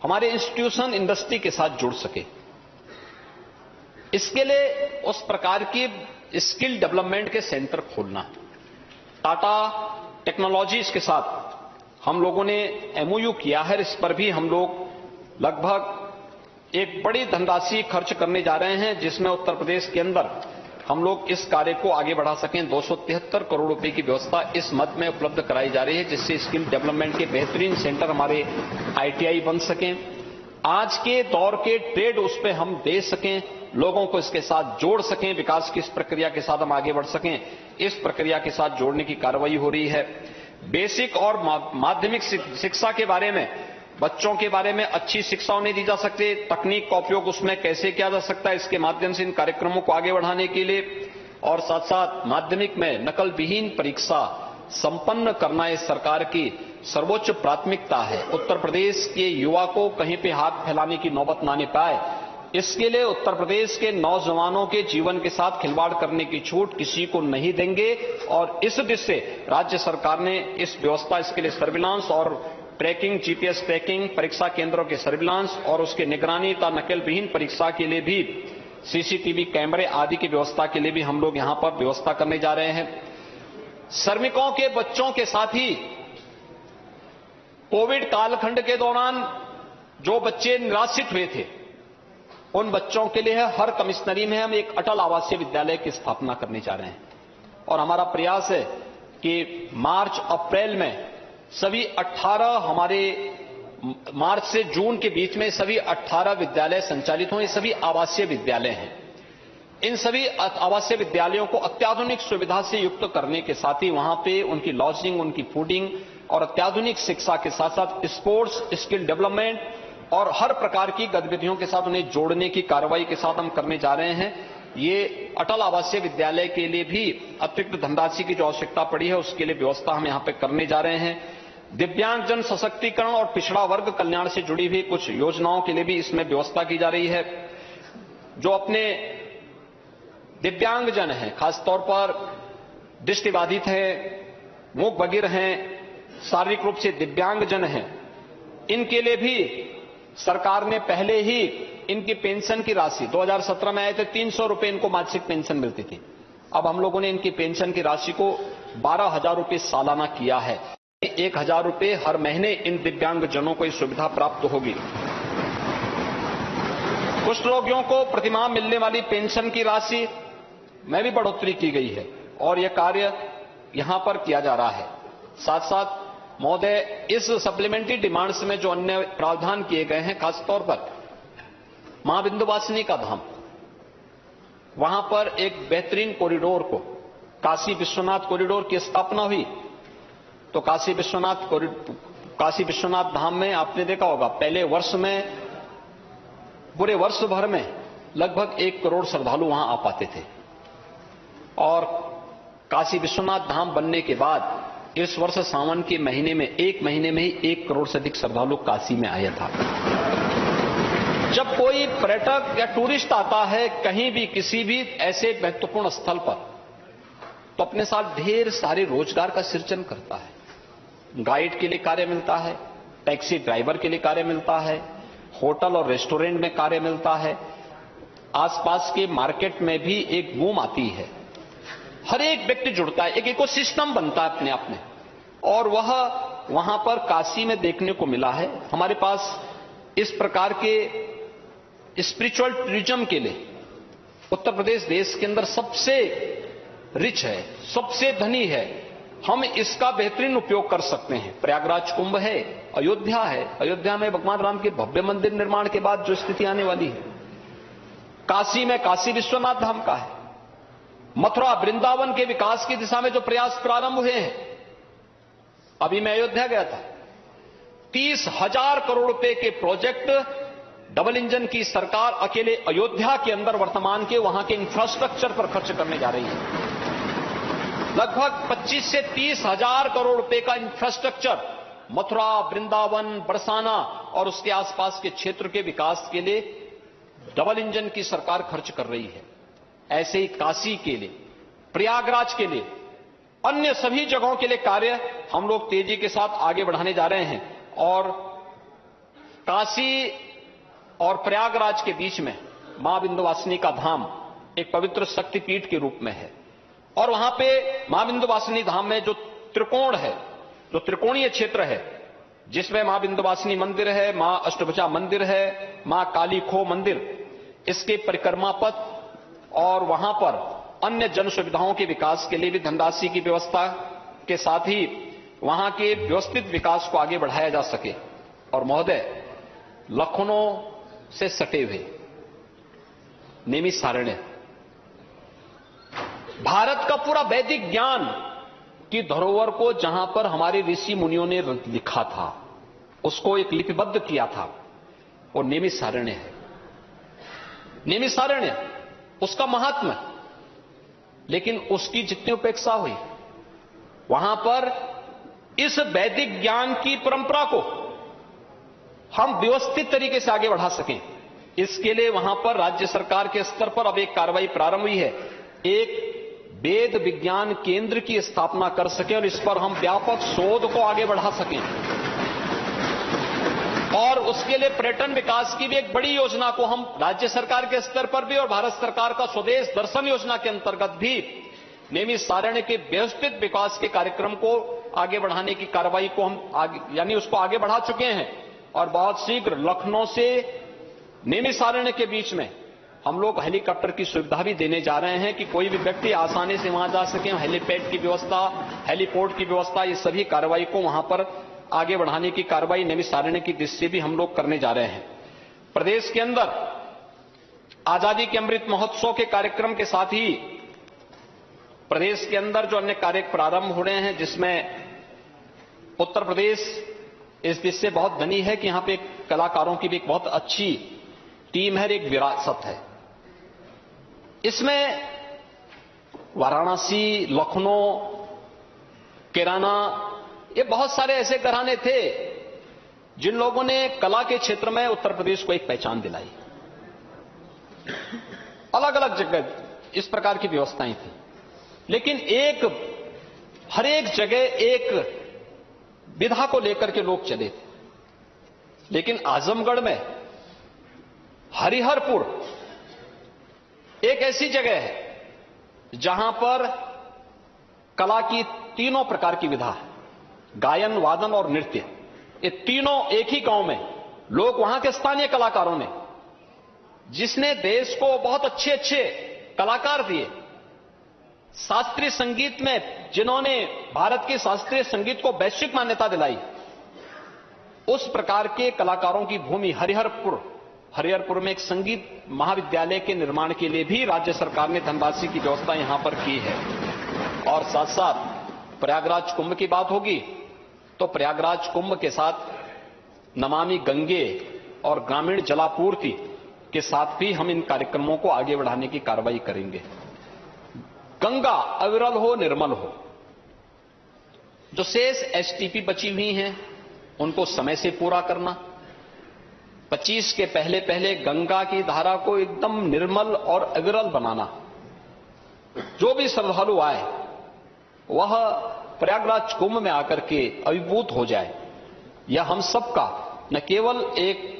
हमारे इंस्टीट्यूशन इंडस्ट्री के साथ जुड़ सके, इसके लिए उस प्रकार की स्किल डेवलपमेंट के सेंटर खोलना। टाटा टेक्नोलॉजीज के साथ हम लोगों ने एमओयू किया है, इस पर भी हम लोग लगभग एक बड़ी धनराशि खर्च करने जा रहे हैं, जिसमें उत्तर प्रदेश के अंदर हम लोग इस कार्य को आगे बढ़ा सकें। 273 करोड़ रुपए की व्यवस्था इस मद में उपलब्ध कराई जा रही है, जिससे स्किल डेवलपमेंट के बेहतरीन सेंटर हमारे आईटीआई बन सकें। आज के दौर के ट्रेड उस पर हम दे सकें, लोगों को इसके साथ जोड़ सकें, विकास की इस प्रक्रिया के साथ हम आगे बढ़ सकें। इस प्रक्रिया के साथ जोड़ने की कार्रवाई हो रही है। बेसिक और माध्यमिक शिक्षा के बारे में, बच्चों के बारे में अच्छी शिक्षा उन्हें दी जा सकती, तकनीक का उपयोग उसमें कैसे किया जा सकता है, इसके माध्यम से इन कार्यक्रमों को आगे बढ़ाने के लिए और साथ साथ माध्यमिक में नकल विहीन परीक्षा संपन्न करना इस सरकार की सर्वोच्च प्राथमिकता है। उत्तर प्रदेश के युवा को कहीं पे हाथ फैलाने की नौबत ना आने पाए, इसके लिए उत्तर प्रदेश के नौजवानों के जीवन के साथ खिलवाड़ करने की छूट किसी को नहीं देंगे और इस दृष्टि से राज्य सरकार ने इस व्यवस्था, इसके लिए सर्विलांस और ट्रैकिंग, जीपीएस ट्रैकिंग, परीक्षा केंद्रों के सर्विलांस और उसके निगरानी तथा नकल विहीन परीक्षा के लिए भी सीसीटीवी कैमरे आदि की व्यवस्था के लिए भी हम लोग यहां पर व्यवस्था करने जा रहे हैं। श्रमिकों के बच्चों के साथ ही कोविड कालखंड के दौरान जो बच्चे निराश्रित हुए थे, उन बच्चों के लिए हर कमिश्नरी में हम एक अटल आवासीय विद्यालय की स्थापना करने जा रहे हैं और हमारा प्रयास है कि मार्च अप्रैल में सभी 18 हमारे मार्च से जून के बीच में सभी 18 विद्यालय संचालित हों। ये सभी आवासीय विद्यालय हैं। इन सभी आवासीय विद्यालयों को अत्याधुनिक सुविधा से युक्त करने के साथ ही वहां पे उनकी लॉजिंग, उनकी फूडिंग और अत्याधुनिक शिक्षा के साथ साथ स्पोर्ट्स, स्किल डेवलपमेंट और हर प्रकार की गतिविधियों के साथ उन्हें जोड़ने की कार्रवाई के साथ हम करने जा रहे हैं। ये अटल आवासीय विद्यालय के लिए भी अतिरिक्त धनराशि की जो आवश्यकता पड़ी है, उसके लिए व्यवस्था हम यहां पे करने जा रहे हैं। दिव्यांगजन सशक्तिकरण और पिछड़ा वर्ग कल्याण से जुड़ी हुई कुछ योजनाओं के लिए भी इसमें व्यवस्था की जा रही है। जो अपने दिव्यांगजन हैं, खासतौर पर दृष्टिबाधित हैं, मूक बधिर हैं, शारीरिक रूप से दिव्यांगजन हैं, इनके लिए भी सरकार ने पहले ही इनकी पेंशन की राशि 2017 में आए थे 300 रुपए इनको मासिक पेंशन मिलती थी। अब हम लोगों ने इनकी पेंशन की राशि को 12,000 रुपए सालाना किया है। 1,000 रुपए हर महीने इन दिव्यांगजनों को इस सुविधा प्राप्त होगी। कुष्ठ रोगियों को प्रतिमाह मिलने वाली पेंशन की राशि में भी बढ़ोतरी की गई है और यह कार्य यहां पर किया जा रहा है। साथ साथ महोदय, इस सप्लीमेंट्री डिमांड्स में जो अन्य प्रावधान किए गए हैं, खासतौर पर मां विंध्यवासिनी का धाम, वहां पर एक बेहतरीन कॉरिडोर को, काशी विश्वनाथ कॉरिडोर की स्थापना हुई। तो काशी विश्वनाथ धाम में आपने देखा होगा, पहले वर्ष में, पूरे वर्ष भर में लगभग 1 करोड़ श्रद्धालु वहां आ पाते थे। और काशी विश्वनाथ धाम बनने के बाद इस वर्ष सावन के महीने में, 1 महीने में ही 1 करोड़ से अधिक श्रद्धालु काशी में आया था। जब कोई पर्यटक या टूरिस्ट आता है कहीं भी, किसी भी ऐसे महत्वपूर्ण स्थल पर, तो अपने साथ ढेर सारे रोजगार का सृजन करता है। गाइड के लिए कार्य मिलता है, टैक्सी ड्राइवर के लिए कार्य मिलता है, होटल और रेस्टोरेंट में कार्य मिलता है, आसपास के मार्केट में भी एक बूम आती है, हर एक व्यक्ति जुड़ता है, एक इकोसिस्टम बनता है अपने आप में। और वह वहां पर काशी में देखने को मिला है। हमारे पास इस प्रकार के स्पिरिचुअल टूरिज्म के लिए उत्तर प्रदेश देश के अंदर सबसे रिच है, सबसे धनी है। हम इसका बेहतरीन उपयोग कर सकते हैं। प्रयागराज कुंभ है, अयोध्या है, अयोध्या में भगवान राम के भव्य मंदिर निर्माण के बाद जो स्थिति आने वाली है, काशी में काशी विश्वनाथ धाम का है, मथुरा वृंदावन के विकास की दिशा में जो प्रयास प्रारंभ हुए हैं। अभी मैं अयोध्या गया था, 30,000 करोड़ रुपए के प्रोजेक्ट डबल इंजन की सरकार अकेले अयोध्या के अंदर वर्तमान के वहां के इंफ्रास्ट्रक्चर पर खर्च करने जा रही है। लगभग 25 से 30,000 करोड़ रुपए का इंफ्रास्ट्रक्चर मथुरा, वृंदावन, बरसाना और उसके आसपास के क्षेत्र के विकास के लिए डबल इंजन की सरकार खर्च कर रही है। ऐसे ही काशी के लिए, प्रयागराज के लिए, अन्य सभी जगहों के लिए कार्य हम लोग तेजी के साथ आगे बढ़ाने जा रहे हैं। और काशी और प्रयागराज के बीच में मां विंध्यवासिनी का धाम एक पवित्र शक्तिपीठ के रूप में है। और वहां पे मां विंध्यवासिनी धाम में जो त्रिकोण है, जो त्रिकोणीय क्षेत्र है, जिसमें मां विंध्यवासिनी मंदिर है, मां अष्टभुजा मंदिर है, मां काली खो मंदिर, इसके परिक्रमा पथ और वहां पर अन्य जन सुविधाओं के विकास के लिए भी धनराशि की व्यवस्था के साथ ही वहां के व्यवस्थित विकास को आगे बढ़ाया जा सके। और महोदय, लखनऊ से सटे हुए नैमिषारण्य, भारत का पूरा वैदिक ज्ञान की धरोहर को जहां पर हमारे ऋषि मुनियों ने लिखा था, उसको एक लिपिबद्ध किया था, वो नैमिषारण्य है। नैमिषारण्य, उसका महात्म्य, लेकिन उसकी जितनी उपेक्षा हुई, वहां पर इस वैदिक ज्ञान की परंपरा को हम व्यवस्थित तरीके से आगे बढ़ा सकें, इसके लिए वहां पर राज्य सरकार के स्तर पर अब एक कार्रवाई प्रारंभ हुई है। एक वेद विज्ञान केंद्र की स्थापना कर सकें और इस पर हम व्यापक शोध को आगे बढ़ा सकें। और उसके लिए पर्यटन विकास की भी एक बड़ी योजना को हम राज्य सरकार के स्तर पर भी और भारत सरकार का स्वदेश दर्शन योजना के अंतर्गत भी नैमिषारण्य के व्यवस्थित विकास के कार्यक्रम को आगे बढ़ाने की कार्रवाई को हम उसको आगे बढ़ा चुके हैं। और बहुत शीघ्र लखनऊ से नैमिषारण्य के बीच में हम लोग हेलीकॉप्टर की सुविधा भी देने जा रहे हैं कि कोई भी व्यक्ति आसानी से वहां जा सके। हेलीपैड की व्यवस्था, हेलीपोर्ट की व्यवस्था, ये सभी कार्रवाई को वहां पर आगे बढ़ाने की कार्रवाई नैमिषारण्य की दृष्टि से भी हम लोग करने जा रहे हैं। प्रदेश के अंदर आजादी के अमृत महोत्सव के कार्यक्रम के साथ ही प्रदेश के अंदर जो अन्य कार्य प्रारंभ हो रहे हैं, जिसमें उत्तर प्रदेश इस दिशा से बहुत धनी है कि यहां पे कलाकारों की भी एक बहुत अच्छी टीम है, एक विरासत है। इसमें वाराणसी, लखनऊ, कैराना, ये बहुत सारे ऐसे घराने थे जिन लोगों ने कला के क्षेत्र में उत्तर प्रदेश को एक पहचान दिलाई। अलग अलग जगह इस प्रकार की व्यवस्थाएं थी, लेकिन हर एक जगह एक विधा को लेकर के लोग चले थे। लेकिन आजमगढ़ में हरिहरपुर एक ऐसी जगह है जहां पर कला की तीनों प्रकार की विधा है, गायन, वादन और नृत्य। ये तीनों एक ही गांव में लोग, वहां के स्थानीय कलाकारों ने, जिसने देश को बहुत अच्छे अच्छे कलाकार दिए। शास्त्रीय संगीत में जिन्होंने भारत के शास्त्रीय संगीत को वैश्विक मान्यता दिलाई, उस प्रकार के कलाकारों की भूमि हरिहरपुर हरिहरपुर में एक संगीत महाविद्यालय के निर्माण के लिए भी राज्य सरकार ने धनराशि की व्यवस्था यहां पर की है। और साथ साथ प्रयागराज कुंभ की बात होगी तो प्रयागराज कुंभ के साथ नमामि गंगे और ग्रामीण जलापूर्ति के साथ भी हम इन कार्यक्रमों को आगे बढ़ाने की कार्रवाई करेंगे। गंगा अविरल हो, निर्मल हो। जो शेष एसटीपी बची हुई हैं उनको समय से पूरा करना, 25 के पहले पहले गंगा की धारा को एकदम निर्मल और अविरल बनाना। जो भी श्रद्धालु आए वह प्रयागराज कुंभ में आकर के अभिभूत हो जाए। यह हम सबका न केवल एक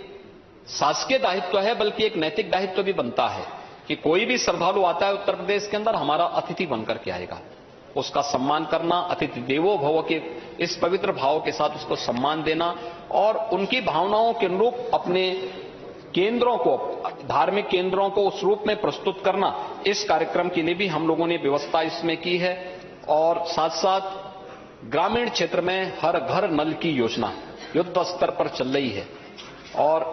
शासकीय दायित्व है बल्कि एक नैतिक दायित्व भी बनता है कि कोई भी श्रद्धालु आता है उत्तर प्रदेश के अंदर हमारा अतिथि बनकर के आएगा, उसका सम्मान करना, अतिथि देवो भव के इस पवित्र भाव के साथ उसको सम्मान देना और उनकी भावनाओं के अनुरूप अपने केंद्रों को, धार्मिक केंद्रों को उस रूप में प्रस्तुत करना, इस कार्यक्रम के लिए भी हम लोगों ने व्यवस्था इसमें की है। और साथ साथ ग्रामीण क्षेत्र में हर घर नल की योजना युद्ध स्तर पर चल रही है और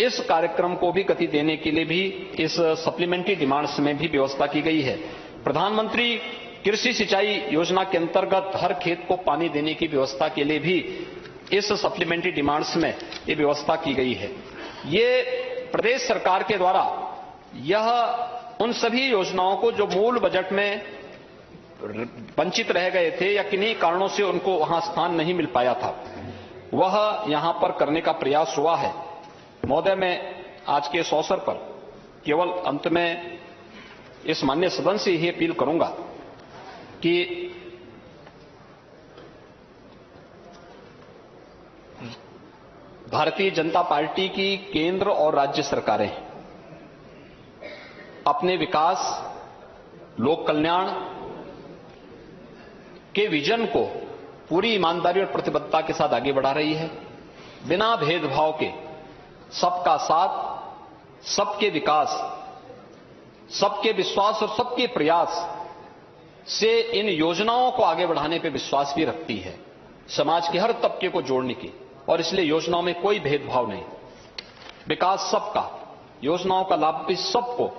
इस कार्यक्रम को भी गति देने के लिए भी इस सप्लीमेंट्री डिमांड्स में भी व्यवस्था की गई है। प्रधानमंत्री कृषि सिंचाई योजना के अंतर्गत हर खेत को पानी देने की व्यवस्था के लिए भी इस सप्लीमेंट्री डिमांड्स में ये व्यवस्था की गई है। ये प्रदेश सरकार के द्वारा यह उन सभी योजनाओं को जो मूल बजट में वंचित रह गए थे या किन्हीं कारणों से उनको वहां स्थान नहीं मिल पाया था, वह यहां पर करने का प्रयास हुआ है। महोदय, मैं आज के इस अवसर पर केवल अंत में इस माननीय सदन से यही अपील करूंगा कि भारतीय जनता पार्टी की केंद्र और राज्य सरकारें अपने विकास, लोक कल्याण के विजन को पूरी ईमानदारी और प्रतिबद्धता के साथ आगे बढ़ा रही है। बिना भेदभाव के सबका साथ, सबके विकास, सबके विश्वास और सबके प्रयास से इन योजनाओं को आगे बढ़ाने पर विश्वास भी रखती है, समाज के हर तबके को जोड़ने की। और इसलिए योजनाओं में कोई भेदभाव नहीं, विकास सबका, योजनाओं का लाभ भी सबको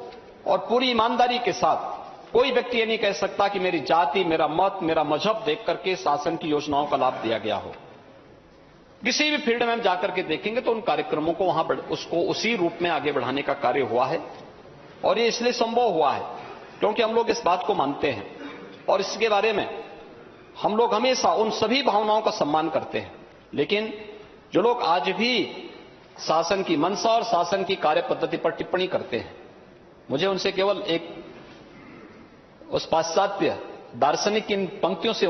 और पूरी ईमानदारी के साथ। कोई व्यक्ति ये नहीं कह सकता कि मेरी जाति, मेरा मत, मेरा मजहब देख करके शासन की योजनाओं का लाभ दिया गया हो। किसी भी फील्ड में हम जाकर के देखेंगे तो उन कार्यक्रमों को वहां उसको उसी रूप में आगे बढ़ाने का कार्य हुआ है। और ये इसलिए संभव हुआ है क्योंकि हम लोग इस बात को मानते हैं और इसके बारे में हम लोग हमेशा उन सभी भावनाओं का सम्मान करते हैं। लेकिन जो लोग आज भी शासन की मंशा और शासन की कार्य पद्धति पर टिप्पणी करते हैं, मुझे उनसे केवल एक उस पाश्चात्य दार्शनिक की इन पंक्तियों से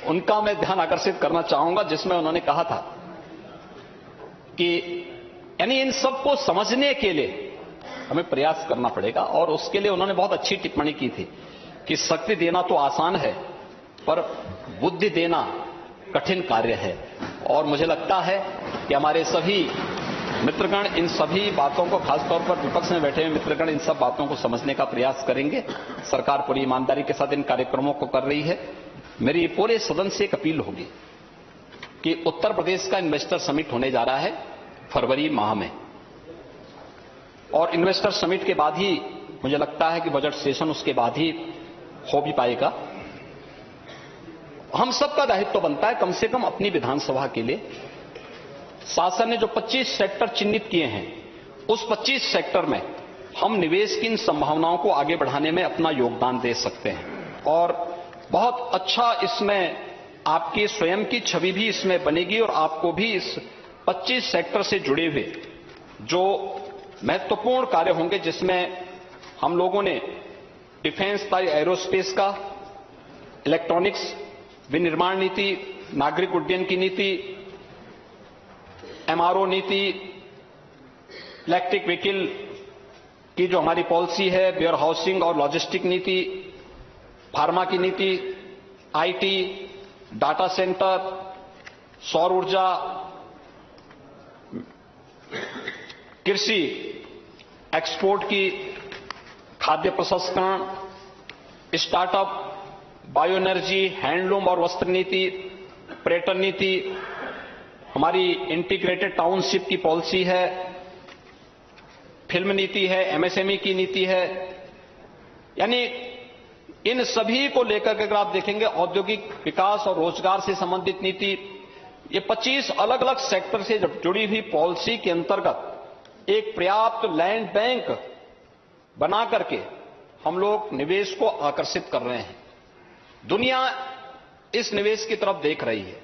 उनका मैं ध्यान आकर्षित करना चाहूंगा जिसमें उन्होंने कहा था कि यानी इन सबको समझने के लिए हमें प्रयास करना पड़ेगा। और उसके लिए उन्होंने बहुत अच्छी टिप्पणी की थी कि शक्ति देना तो आसान है पर बुद्धि देना कठिन कार्य है। और मुझे लगता है कि हमारे सभी मित्रगण इन सभी बातों को, खासतौर पर विपक्ष में बैठे हुए मित्रगण, इन सब बातों को समझने का प्रयास करेंगे। सरकार पूरी ईमानदारी के साथ इन कार्यक्रमों को कर रही है। मेरी पूरे सदन से एक अपील होगी कि उत्तर प्रदेश का इन्वेस्टर समिट होने जा रहा है फरवरी माह में, और इन्वेस्टर समिट के बाद ही मुझे लगता है कि बजट सेशन उसके बाद ही हो भी पाएगा। हम सबका दायित्व बनता है कम से कम अपनी विधानसभा के लिए शासन ने जो 25 सेक्टर चिन्हित किए हैं उस 25 सेक्टर में हम निवेश की इन संभावनाओं को आगे बढ़ाने में अपना योगदान दे सकते हैं। और बहुत अच्छा इसमें आपकी स्वयं की छवि भी इसमें बनेगी और आपको भी इस 25 सेक्टर से जुड़े हुए जो महत्वपूर्ण कार्य होंगे, जिसमें हम लोगों ने डिफेंस था, एरोस्पेस का, इलेक्ट्रॉनिक्स, विनिर्माण नीति, नागरिक उड्डयन की नीति, एमआरओ नीति, इलेक्ट्रिक व्हीकल की जो हमारी पॉलिसी है, वेयर हाउसिंग और लॉजिस्टिक नीति, फार्मा की नीति, आईटी, डाटा सेंटर, सौर ऊर्जा, कृषि एक्सपोर्ट की, खाद्य प्रसंस्करण, स्टार्टअप, बायो एनर्जी, हैंडलूम और वस्त्र नीति, पर्यटन नीति, हमारी इंटीग्रेटेड टाउनशिप की पॉलिसी है, फिल्म नीति है, एमएसएमई की नीति है, यानी इन सभी को लेकर के अगर आप देखेंगे औद्योगिक विकास और रोजगार से संबंधित नीति, ये 25 अलग अलग सेक्टर से जुड़ी हुई पॉलिसी के अंतर्गत एक पर्याप्त लैंड बैंक बना करके हम लोग निवेश को आकर्षित कर रहे हैं। दुनिया इस निवेश की तरफ देख रही है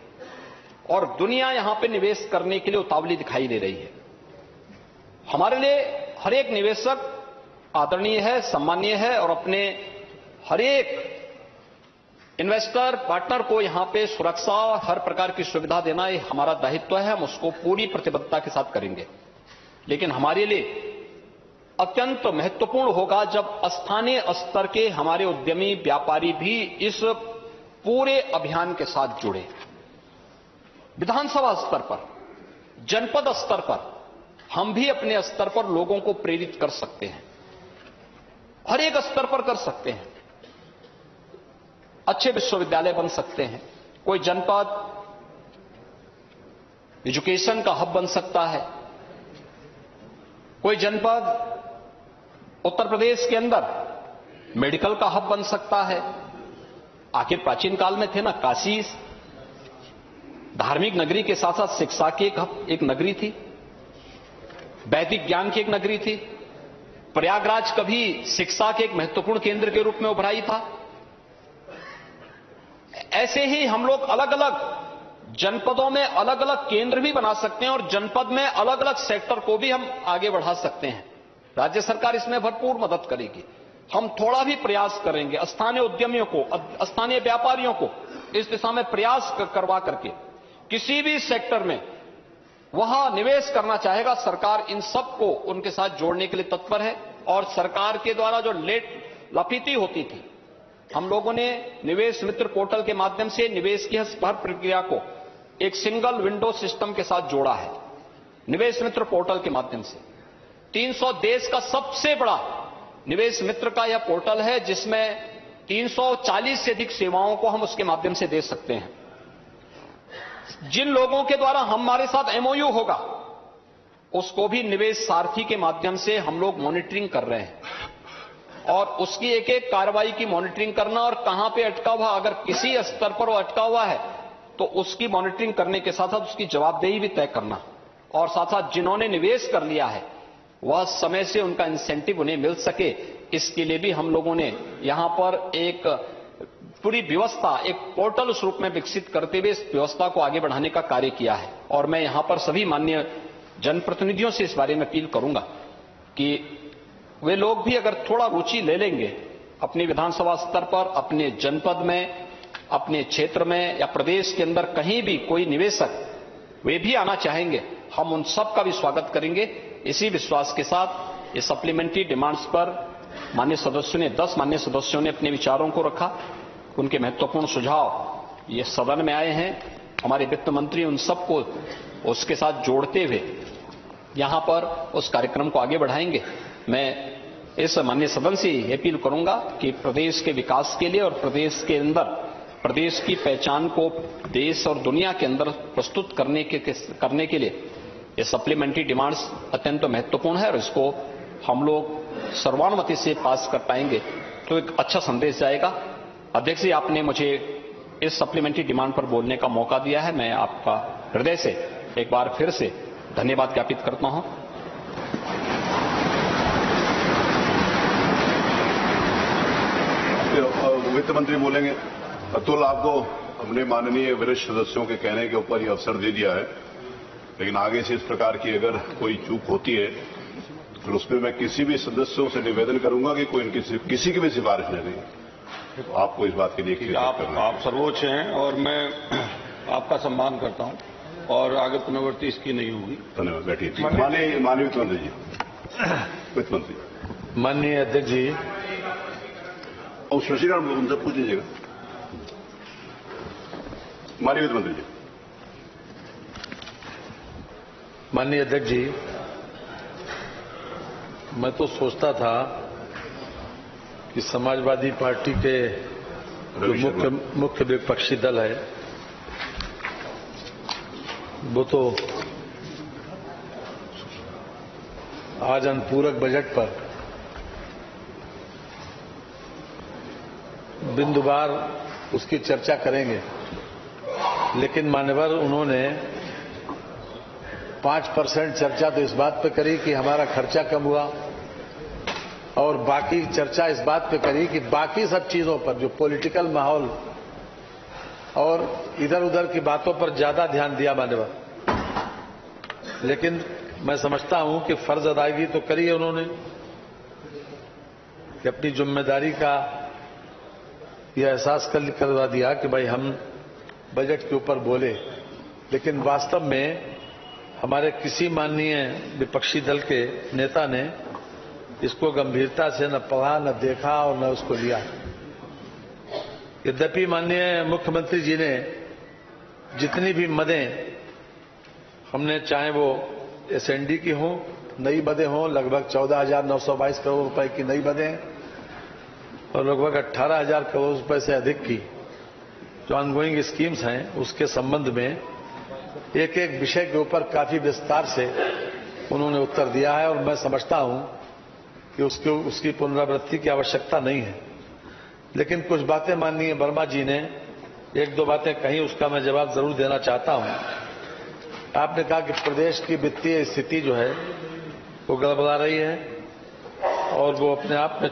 और दुनिया यहां पे निवेश करने के लिए उतावली दिखाई दे रही है। हमारे लिए हर एक निवेशक आदरणीय है, सम्मानीय है और अपने हर एक इन्वेस्टर पार्टनर को यहां पे सुरक्षा हर प्रकार की सुविधा देना ये हमारा दायित्व है। हम उसको पूरी प्रतिबद्धता के साथ करेंगे, लेकिन हमारे लिए अत्यंत महत्वपूर्ण होगा जब स्थानीय स्तर के हमारे उद्यमी व्यापारी भी इस पूरे अभियान के साथ जुड़े। विधानसभा स्तर पर, जनपद स्तर पर हम भी अपने स्तर पर लोगों को प्रेरित कर सकते हैं, हर एक स्तर पर कर सकते हैं। अच्छे विश्वविद्यालय बन सकते हैं, कोई जनपद एजुकेशन का हब बन सकता है, कोई जनपद उत्तर प्रदेश के अंदर मेडिकल का हब बन सकता है। आखिर प्राचीन काल में थे ना, काशी धार्मिक नगरी के साथ साथ शिक्षा की एक नगरी थी, वैदिक ज्ञान की एक नगरी थी। प्रयागराज कभी शिक्षा के एक महत्वपूर्ण केंद्र के रूप में उभराई था। ऐसे ही हम लोग अलग अलग जनपदों में अलग अलग केंद्र भी बना सकते हैं और जनपद में अलग अलग सेक्टर को भी हम आगे बढ़ा सकते हैं। राज्य सरकार इसमें भरपूर मदद करेगी। हम थोड़ा भी प्रयास करेंगे, स्थानीय उद्यमियों को, स्थानीय व्यापारियों को इस दिशा में प्रयास करवा करके किसी भी सेक्टर में वहां निवेश करना चाहेगा, सरकार इन सबको उनके साथ जोड़ने के लिए तत्पर है। और सरकार के द्वारा जो लेट लफीती होती थी, हम लोगों ने निवेश मित्र पोर्टल के माध्यम से निवेश की हर प्रक्रिया को एक सिंगल विंडो सिस्टम के साथ जोड़ा है। निवेश मित्र पोर्टल के माध्यम से 300 देश का सबसे बड़ा निवेश मित्र का यह पोर्टल है, जिसमें 340 से अधिक सेवाओं को हम उसके माध्यम से दे सकते हैं। जिन लोगों के द्वारा हमारे साथ एमओयू होगा, उसको भी निवेश सारथी के माध्यम से हम लोग मॉनिटरिंग कर रहे हैं और उसकी एक एक कार्रवाई की मॉनिटरिंग करना और कहां पे अटका हुआ, अगर किसी स्तर पर वो अटका हुआ है तो उसकी मॉनिटरिंग करने के साथ साथ उसकी जवाबदेही भी तय करना और साथ साथ जिन्होंने निवेश कर लिया है वह समय से उनका इंसेंटिव उन्हें मिल सके, इसके लिए भी हम लोगों ने यहां पर एक पूरी व्यवस्था, एक पोर्टल उस रूप में विकसित करते हुए इस व्यवस्था को आगे बढ़ाने का कार्य किया है। और मैं यहां पर सभी माननीय जनप्रतिनिधियों से इस बारे में अपील करूंगा कि वे लोग भी अगर थोड़ा रुचि ले लेंगे अपनी विधानसभा स्तर पर, अपने जनपद में, अपने क्षेत्र में या प्रदेश के अंदर कहीं भी कोई निवेशक वे भी आना चाहेंगे, हम उन सब का भी स्वागत करेंगे। इसी विश्वास के साथ ये सप्लीमेंट्री डिमांड्स पर माननीय सदस्यों ने 10 माननीय सदस्यों ने अपने विचारों को रखा। उनके महत्वपूर्ण सुझाव ये सदन में आए हैं। हमारे वित्त मंत्री उन सबको उसके साथ जोड़ते हुए यहां पर उस कार्यक्रम को आगे बढ़ाएंगे। मैं इस माननीय सदन से अपील करूंगा कि प्रदेश के विकास के लिए और प्रदेश के अंदर प्रदेश की पहचान को देश और दुनिया के अंदर प्रस्तुत करने के लिए ये सप्लीमेंट्री डिमांड्स अत्यंत महत्वपूर्ण है और इसको हम लोग सर्वानुमति से पास कर पाएंगे तो एक अच्छा संदेश जाएगा। अध्यक्ष जी, आपने मुझे इस सप्लीमेंट्री डिमांड पर बोलने का मौका दिया है। मैं आपका हृदय से एक बार फिर से धन्यवाद ज्ञापित करता हूं। वित्त मंत्री बोलेंगे। अतुल, आपको हमने माननीय वरिष्ठ सदस्यों के कहने के ऊपर ये अवसर दे दिया है, लेकिन आगे से इस प्रकार की अगर कोई चूक होती है तो उसमें मैं किसी भी सदस्यों से निवेदन करूंगा कि कोई किसी की भी सिफारिश न दें। तो आपको इस बात के लिए आप सर्वोच्च हैं और मैं आपका सम्मान करता हूं और आगे पुनर्वृत्ति इसकी नहीं होगी। धन्यवाद। बैठिए। माननीय वित्त मंत्री जी। वित्त मंत्री। माननीय अध्यक्ष जी। और शशिकांत उनसे पूछ लीजिएगा। माननीय वित्त मंत्री जी। माननीय अध्यक्ष जी, मैं तो सोचता था कि समाजवादी पार्टी के जो मुख्य विपक्षी दल है वो तो आज अनुपूरक बजट पर बिंदुवार उसकी चर्चा करेंगे, लेकिन मान्यवर उन्होंने 5% चर्चा तो इस बात पे करी कि हमारा खर्चा कम हुआ और बाकी चर्चा इस बात पे करी कि बाकी सब चीजों पर जो पॉलिटिकल माहौल और इधर उधर की बातों पर ज्यादा ध्यान दिया मान्यवर। लेकिन मैं समझता हूं कि फर्ज अदायगी तो करी है उन्होंने कि अपनी जिम्मेदारी का यह एहसास करवा दिया कि भाई हम बजट के ऊपर बोले, लेकिन वास्तव में हमारे किसी माननीय विपक्षी दल के नेता ने इसको गंभीरता से न पढ़ा, न देखा और न उसको लिया। यद्यपि माननीय मुख्यमंत्री जी ने जितनी भी मदें हमने, चाहे वो एसएनडी की हों, नई मदें हों, लगभग 14,922 करोड़ रुपए की नई मदें और लगभग 18,000 करोड़ रुपए से अधिक की जो ऑनगोइंग स्कीम्स हैं, उसके संबंध में एक एक विषय के ऊपर काफी विस्तार से उन्होंने उत्तर दिया है और मैं समझता हूं कि उसकी पुनरावृत्ति की आवश्यकता नहीं है। लेकिन कुछ बातें माननीय वर्मा जी ने एक दो बातें कही, उसका मैं जवाब जरूर देना चाहता हूं। आपने कहा कि प्रदेश की वित्तीय स्थिति जो है वो गड़बड़ा रही है और वो अपने आप में